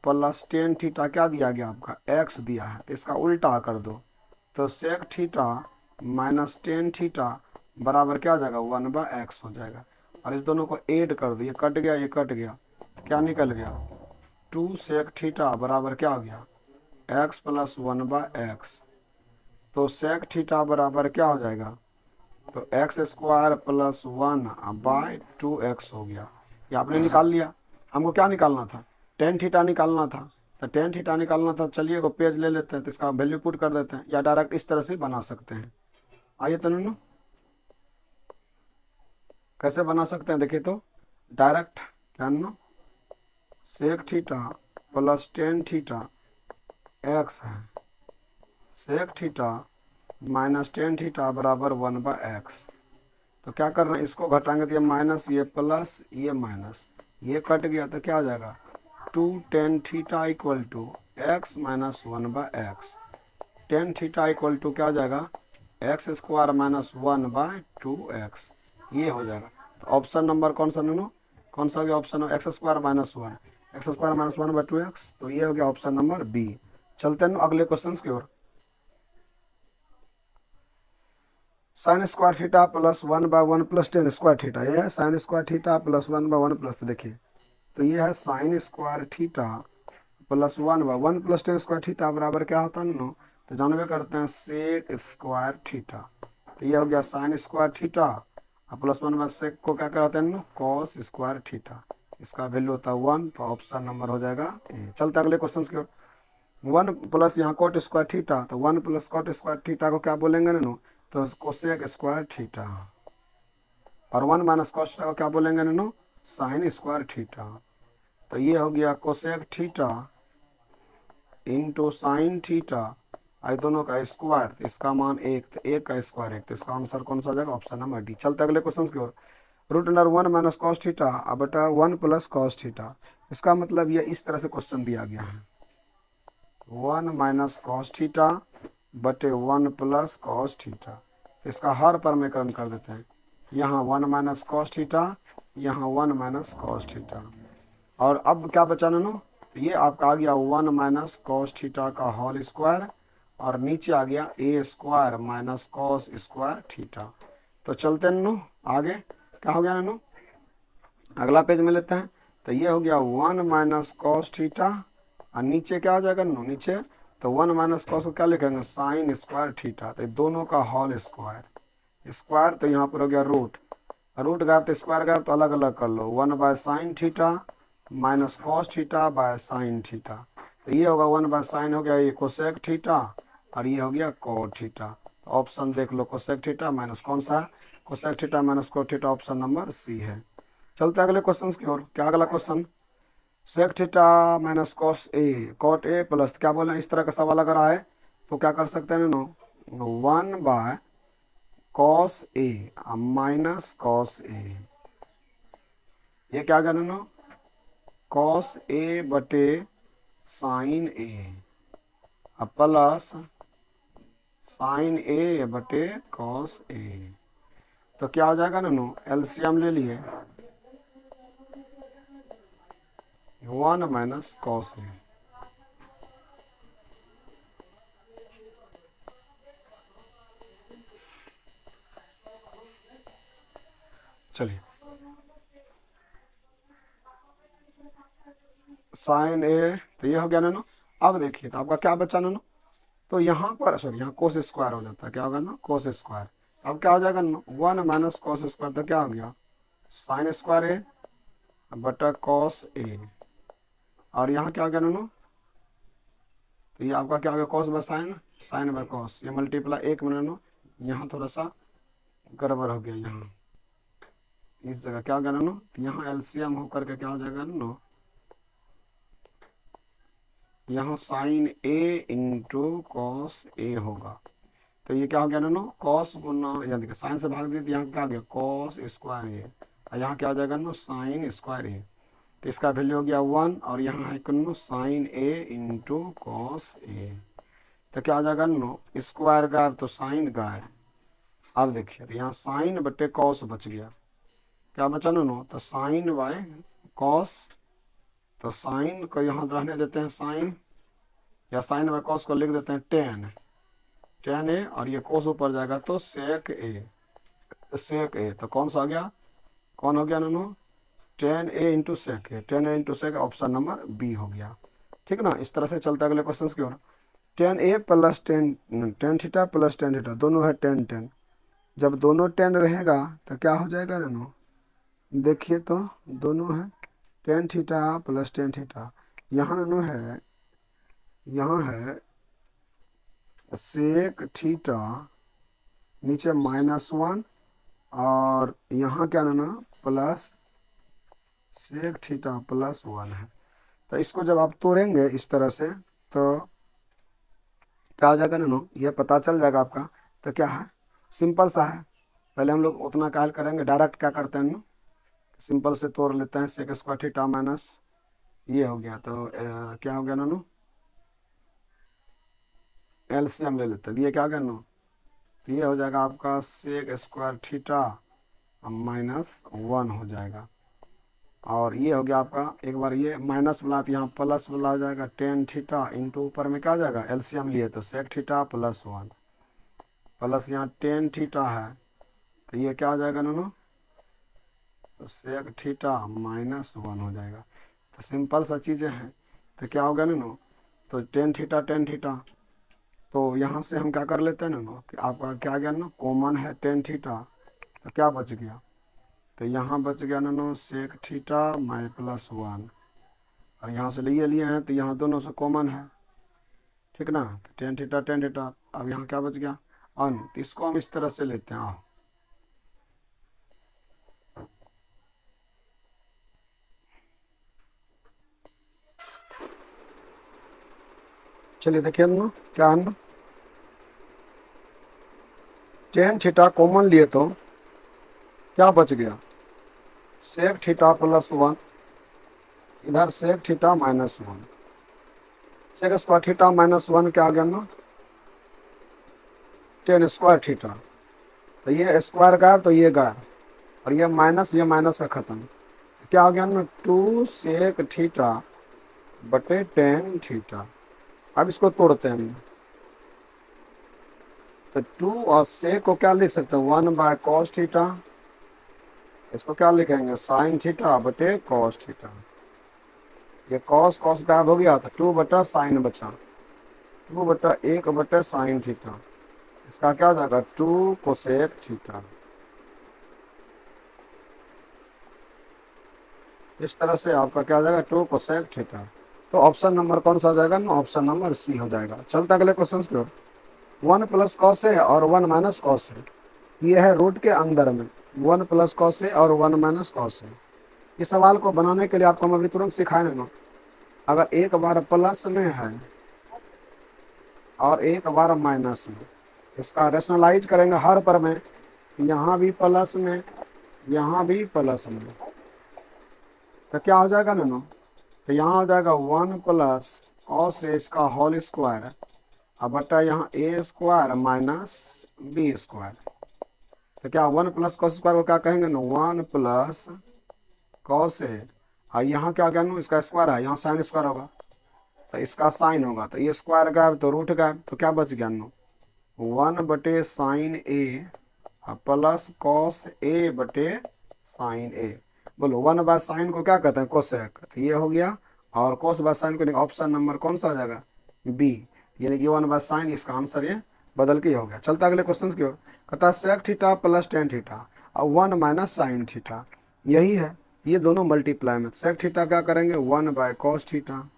plus tan theta क्या दिया गया आपका, एक्स दिया है, तो इसका उल्टा कर दो, तो sec theta minus tan theta बराबर क्या हो जाएगा, 1/x हो जाएगा। और इस दोनों को ऐड कर दो, ये कट गया, ये कट गया, तो क्या निकल गया, 2 सेक थीटा बराबर क्या हो गया, x प्लस 1/x। तो सेक थीटा बराबर क्या हो जाएगा, तो एक्स स्क्वायर प्लस 1/2x हो गया। ये आपने निकाल लिया। हमको क्या निकालना था, टेन थीटा निकालना था। तो टेन थीटा निकालना था, चलिए वो पेज ले लेते हैं, तो इसका वैल्यू पुट कर देते हैं, या डायरेक्ट इस तरह से बना सकते हैं। आइए तो नन्नू, कैसे बना सकते हैं, देखिए तो डायरेक्ट क्या नन्नू, sec theta plus tan theta x है, sec theta minus tan theta बराबर 1/x। तो क्या करना है, इसको घटाएंगे तो ये माइनस, ये प्लस, ये माइनस, ये कट गया, तो क्या आ जाएगा, 2 tan theta equal to x minus 1/x। Tan theta equal to क्या हो जाएगा, एक्स स्क्वायर माइनस 1/2x, ये हो जाएगा। तो ऑप्शन नंबर कौन सा नूनू, कौन सा हो गया option, x square minus 1, x square minus 1/2x, तो ये हो गया ऑप्शन नंबर बी। चलते हैं अगले क्वेश्चन की ओर। Sine square theta plus 1/1 plus tan square theta, ये है sine square theta plus 1/1 plus, तो देखिए तो ये है sine square theta plus 1/1 plus tan square theta बराबर क्या होता है नो, तो जानवे करते हैं सेक स्क्वायर थीटा। तो ये हो गया साइन स्क्वायर थीटा और प्लस 1/सेक को क्या कहते हैं नो, कॉस स्क्वायर थीटा। इसका वैल्यू होता है 1, तो ऑप्शन नंबर हो जाएगा ए। चलते अगले क्वेश्चन की ओर। 1 प्लस यहाँ कॉट स्क्वायर थीटा, तो 1 प्लस कॉट स्क्वायर थीटा को क्या बोलेंगे नो, तो कोसेक स्क्वायर थीटा। और 1 माइनस कॉस थीटा को क्या बोलेंगे नो, साइन स्क्वायर थीटा। तो ये हो गया cosec theta into sine theta, आई दोनों का स्क्वायर, तो इसका मान 1, तो 1 का स्क्वायर 1, तो इसका आंसर कौन सा आ जाएगा, ऑप्शन नंबर डी। चलते अगले क्वेश्चन की ओर। Root under 1 minus cos theta बटा 1 प्लस कॉस थीटा। इसका मतलब ये इस तरह से क्वेश्चन दिया गया है, 1 माइनस कॉस थीटा बटे 1 प्लस कॉस थीटा। इसका हर परमीकरण कर देते हैं, यहाँ 1 माइनस कॉस थीटा, यहाँ 1 माइनस कॉस थीटा। और अब क्या बचा नो, तो ये आपका आ गया 1 माइनस कॉस थीटा का होल स्क्वायर, और नीचे आ गया A square minus cos square theta. तो चलते हैं नो आगे, क्या हो गया नो, अगला पेज में लेते हैं। तो ये हो गया 1 माइनस कॉस थीटा, और नीचे क्या हो जाएगा नो, नीचे तो 1 माइनस कॉस को क्या लिखेंगे, साइन स्क्वायर थीटा। तो दोनों का होल स्क्वायर, स्क्वायर तो यहाँ पर हो गया रूट, रूट गया तो स्क्वायर गया, तो अलग अलग कर लो, 1/साइन theta minus cos theta by sine theta. तो ये होगा 1/साइन हो गया ये कोसेक थीटा, और ये हो गया कॉट थीटा। तो ऑप्शन देख लो, कोसेक थीटा माइनस कौन सा, cosec theta minus cot theta, option number C है। चलते अगले क्वेश्चन की ओर। क्या अगला question, sec theta minus cos A cot A plus, क्या बोले इस तरह का सवाल अगर आए तो क्या कर सकते हैं नो, 1/कॉस ए माइनस कॉस ए, ये क्या करना नो, कॉस ए बटे साइन ए प्लस साइन ए बटे कॉस ए। तो क्या हो जाएगा नो, एलसीएम ले लिए, 1 माइनस कॉस ए। चलिए साइन ए, तो ये हो गया ना। अब देखिए तो आपका क्या बचा ना, तो यहाँ पर सॉरी यहाँ कोस स्क्वायर हो जाता है, क्या होगा ना, कोस स्क्वायर। अब क्या हो जाएगा ना, 1 माइनस कॉस स्क्वायर, तो क्या हो गया, साइन स्क्वायर ए बटा कॉस ए। और यहाँ क्या हो गया ना, तो ये आपका क्या हो गया, cos by sine, sine by cos, ये मल्टीप्लाई 1 में ना, यहाँ थोड़ा सा गड़बड़ हो गया, यहाँ इस जगह क्या हो गया ना, तो यहाँ एलसीएम होकर के क्या हो जाएगा ना, यहाँ sign A into cos A होगा। तो ये क्या हो गया ना, कॉस गुना, यहाँ देखिए साइन से भाग दिया, यहाँ क्या हो गया, कॉस स्क्वायर ए, और यहाँ क्या हो जाएगा ना, साइन स्क्वायर ए। तो इसका वैल्यू हो गया 1, और यहाँ है no sign A into cos A. तो क्या हो जाएगा नो, स्क्वायर गायब तो साइन गायब, अब देखिए तो यहाँ साइन बटे कॉस बच गया, क्या बचा नो, तो साइन बाय कॉस, तो साइन को यहाँ रहने देते हैं साइन, या साइन बाय कॉस को लिख देते हैं टेन, टेन ए, और ये कॉस ऊपर जाएगा तो सेक ए, सेक ए, तो कौन सा आ गया, कौन हो गया नो, tan A into sec A, tan A into sec, option number B हो गया। ठीक ना, इस तरह से चलता है अगले क्वेश्चन की ओर। Tan A plus tan, tan theta plus tan theta, दोनों है टेन टेन, जब दोनों टेन रहेगा तो क्या हो जाएगा नो, देखिए तो दोनों है ten theta plus tan theta, यहाँ नो है, यहाँ है सेक थीटा, नीचे -1, और यहाँ क्या ना प्लस सेक थीटा +1 है। तो इसको जब आप तोड़ेंगे इस तरह से तो क्या हो जाएगा नो, ये पता चल जाएगा आपका। तो क्या है, सिंपल सा है, पहले हम लोग उतना क्या करेंगे, डायरेक्ट क्या करते हैं ना, सिंपल से तोड़ लेते हैं, सेक स्क्वायर थीटा माइनस ये हो गया, तो क्या हो गया नो, एलसीएम ले लेते हैं, ये क्या हो गया नो, तो ये हो जाएगा आपका सेक स्क्वायर थीटा -1 हो जाएगा, और ये हो गया आपका, एक बार ये माइनस वाला तो यहाँ प्लस वाला हो जाएगा, टेन थीटा इंटू ऊपर में क्या हो जाएगा, एलसीएम लिए तो सेक थीटा +1, प्लस यहाँ टेन थीटा है, तो ये क्या हो जाएगा नो, तो सेक थीटा -1 हो जाएगा। तो सिंपल सा चीज़ें हैं, तो क्या होगा नो, तो टेन थीटा, तो यहाँ से हम क्या कर लेते हैं नो, कि आपका क्या गया ना, कॉमन है टेन थीटा, तो क्या बच गया, तो यहाँ बच गया नो सेक थीटा -1, और यहाँ से लिए हैं तो यहाँ दोनों से कॉमन है, ठीक ना, तो टेन थीटा, अब यहाँ क्या बच गया अन, तो इसको हम इस तरह से लेते हैं। चलिए देखिए ना क्या है ना, टेन थीटा कॉमन लिए तो क्या बच गया, सेक थीटा +1, इधर sec theta -1, sec square theta -1 क्या आ गया ना, टेन स्क्वायर थीटा, तो ये स्क्वायर गायब तो ये गायब, और ये माइनस का खत्म, तो क्या हो गया ना, 2 सेक थीटा बटे टेन थीटा। अब इसको तोड़ते हैं, तो 2 और सेक को क्या लिख सकते हैं, 1/cos थीटा, इसको क्या लिखेंगे, साइन थीटा बटे कॉस थीटा, ये कॉस कॉस गायब हो गया, तो 2/sin बचा, 2/1/sin थीटा, इसका क्या हो जाएगा 2 कोसेक थीटा। इस तरह से आपका क्या हो जाएगा 2 कोसेक थीटा। तो ऑप्शन नंबर कौन सा हो जाएगा ना, ऑप्शन नंबर सी हो जाएगा। चलता अगले क्वेश्चन की ओर। 1 + cos है और 1 - cos है, ये है रूट के अंदर में 1 + cos है और 1 - cos है। इस सवाल को बनाने के लिए आपको हम अभी तुरंत सिखाए ना, अगर एक बार प्लस में है और एक बार माइनस में, इसका रेशनलाइज करेंगे हर पर में, यहाँ भी प्लस में, यहाँ भी प्लस में, तो क्या हो जाएगा ना, तो यहाँ हो जाएगा 1 + cos है इसका होल स्क्वायर, अब बटा यहाँ a² - b², तो क्या 1 + cos स्क्वायर को क्या कहेंगे ना, 1 + cos है, और यहाँ क्या गया ना, इसका स्क्वायर है, यहाँ साइन स्क्वायर होगा तो इसका साइन होगा, तो ये स्क्वायर गायब तो रूट गायब, तो क्या बच गया नो, 1/sin a plus cos a/sin a। बोलो 1/sin को क्या कहते हैं, कोसेक, तो ये हो गया, और cos/sin को ऑप्शन नंबर कौन सा आ जाएगा, बी, यानी कि 1/sin, इसका आंसर ये बदल के हो गया। चलता अगले क्वेश्चन की ओर। कहता है sec theta plus tan theta और 1 - sin थीटा, यही है, ये दोनों मल्टीप्लाई में, सेक थीटा क्या करेंगे 1/cos थीटा,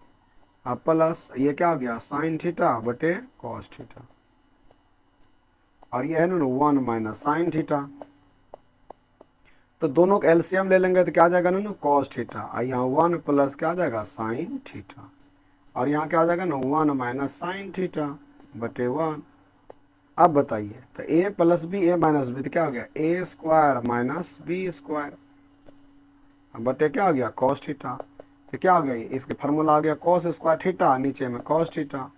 अब प्लस ये क्या हो गया साइन थीटा बटे कॉस थीटा, और ये है ना 1 - sin थीटा, तो दोनों का एलसीएम ले लेंगे तो क्या आ जाएगा ना कॉस थीटा, और यहाँ 1 + क्या आ जाएगा साइन थीटा, और यहाँ क्या आ जाएगा ना 1 - sin थीटा बटे 1। अब बताइए, तो a + b a - b, तो क्या हो गया a² - b² बटे क्या हो गया कॉस थीटा, तो क्या हो गया, इसके फार्मूला आ गया cos² थीटा, नीचे में cos थीटा,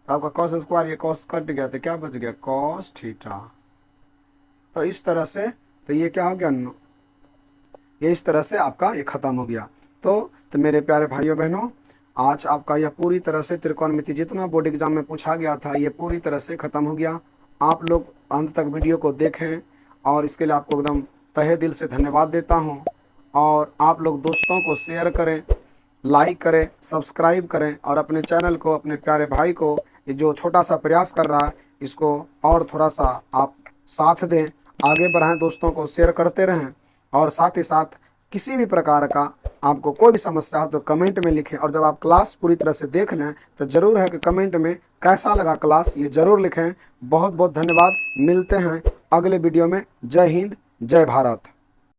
तो आपका cos² ये cos कट गया, तो क्या बच गया cos थीटा। तो इस तरह से तो ये क्या हो गया, ये इस तरह से आपका ये खत्म हो गया। तो मेरे प्यारे भाइयों बहनों, आज आपका यह पूरी तरह से त्रिकोणमिति जितना बोर्ड एग्जाम में पूछा गया था ये पूरी तरह से खत्म हो गया। आप लोग अंत तक वीडियो को देखें और इसके लिए आपको एकदम तहे दिल से धन्यवाद देता हूँ। और आप लोग दोस्तों को शेयर करें, लाइक करें, सब्सक्राइब करें और अपने चैनल को, अपने प्यारे भाई को ये जो छोटा सा प्रयास कर रहा है इसको और थोड़ा सा आप साथ दें, आगे बढ़ाएं, दोस्तों को शेयर करते रहें। और साथ ही साथ किसी भी प्रकार का आपको कोई भी समस्या हो तो कमेंट में लिखें। और जब आप क्लास पूरी तरह से देख लें तो ज़रूर है कि कमेंट में कैसा लगा क्लास ये ज़रूर लिखें। बहुत बहुत धन्यवाद, मिलते हैं अगले वीडियो में। जय हिंद, जय भारत।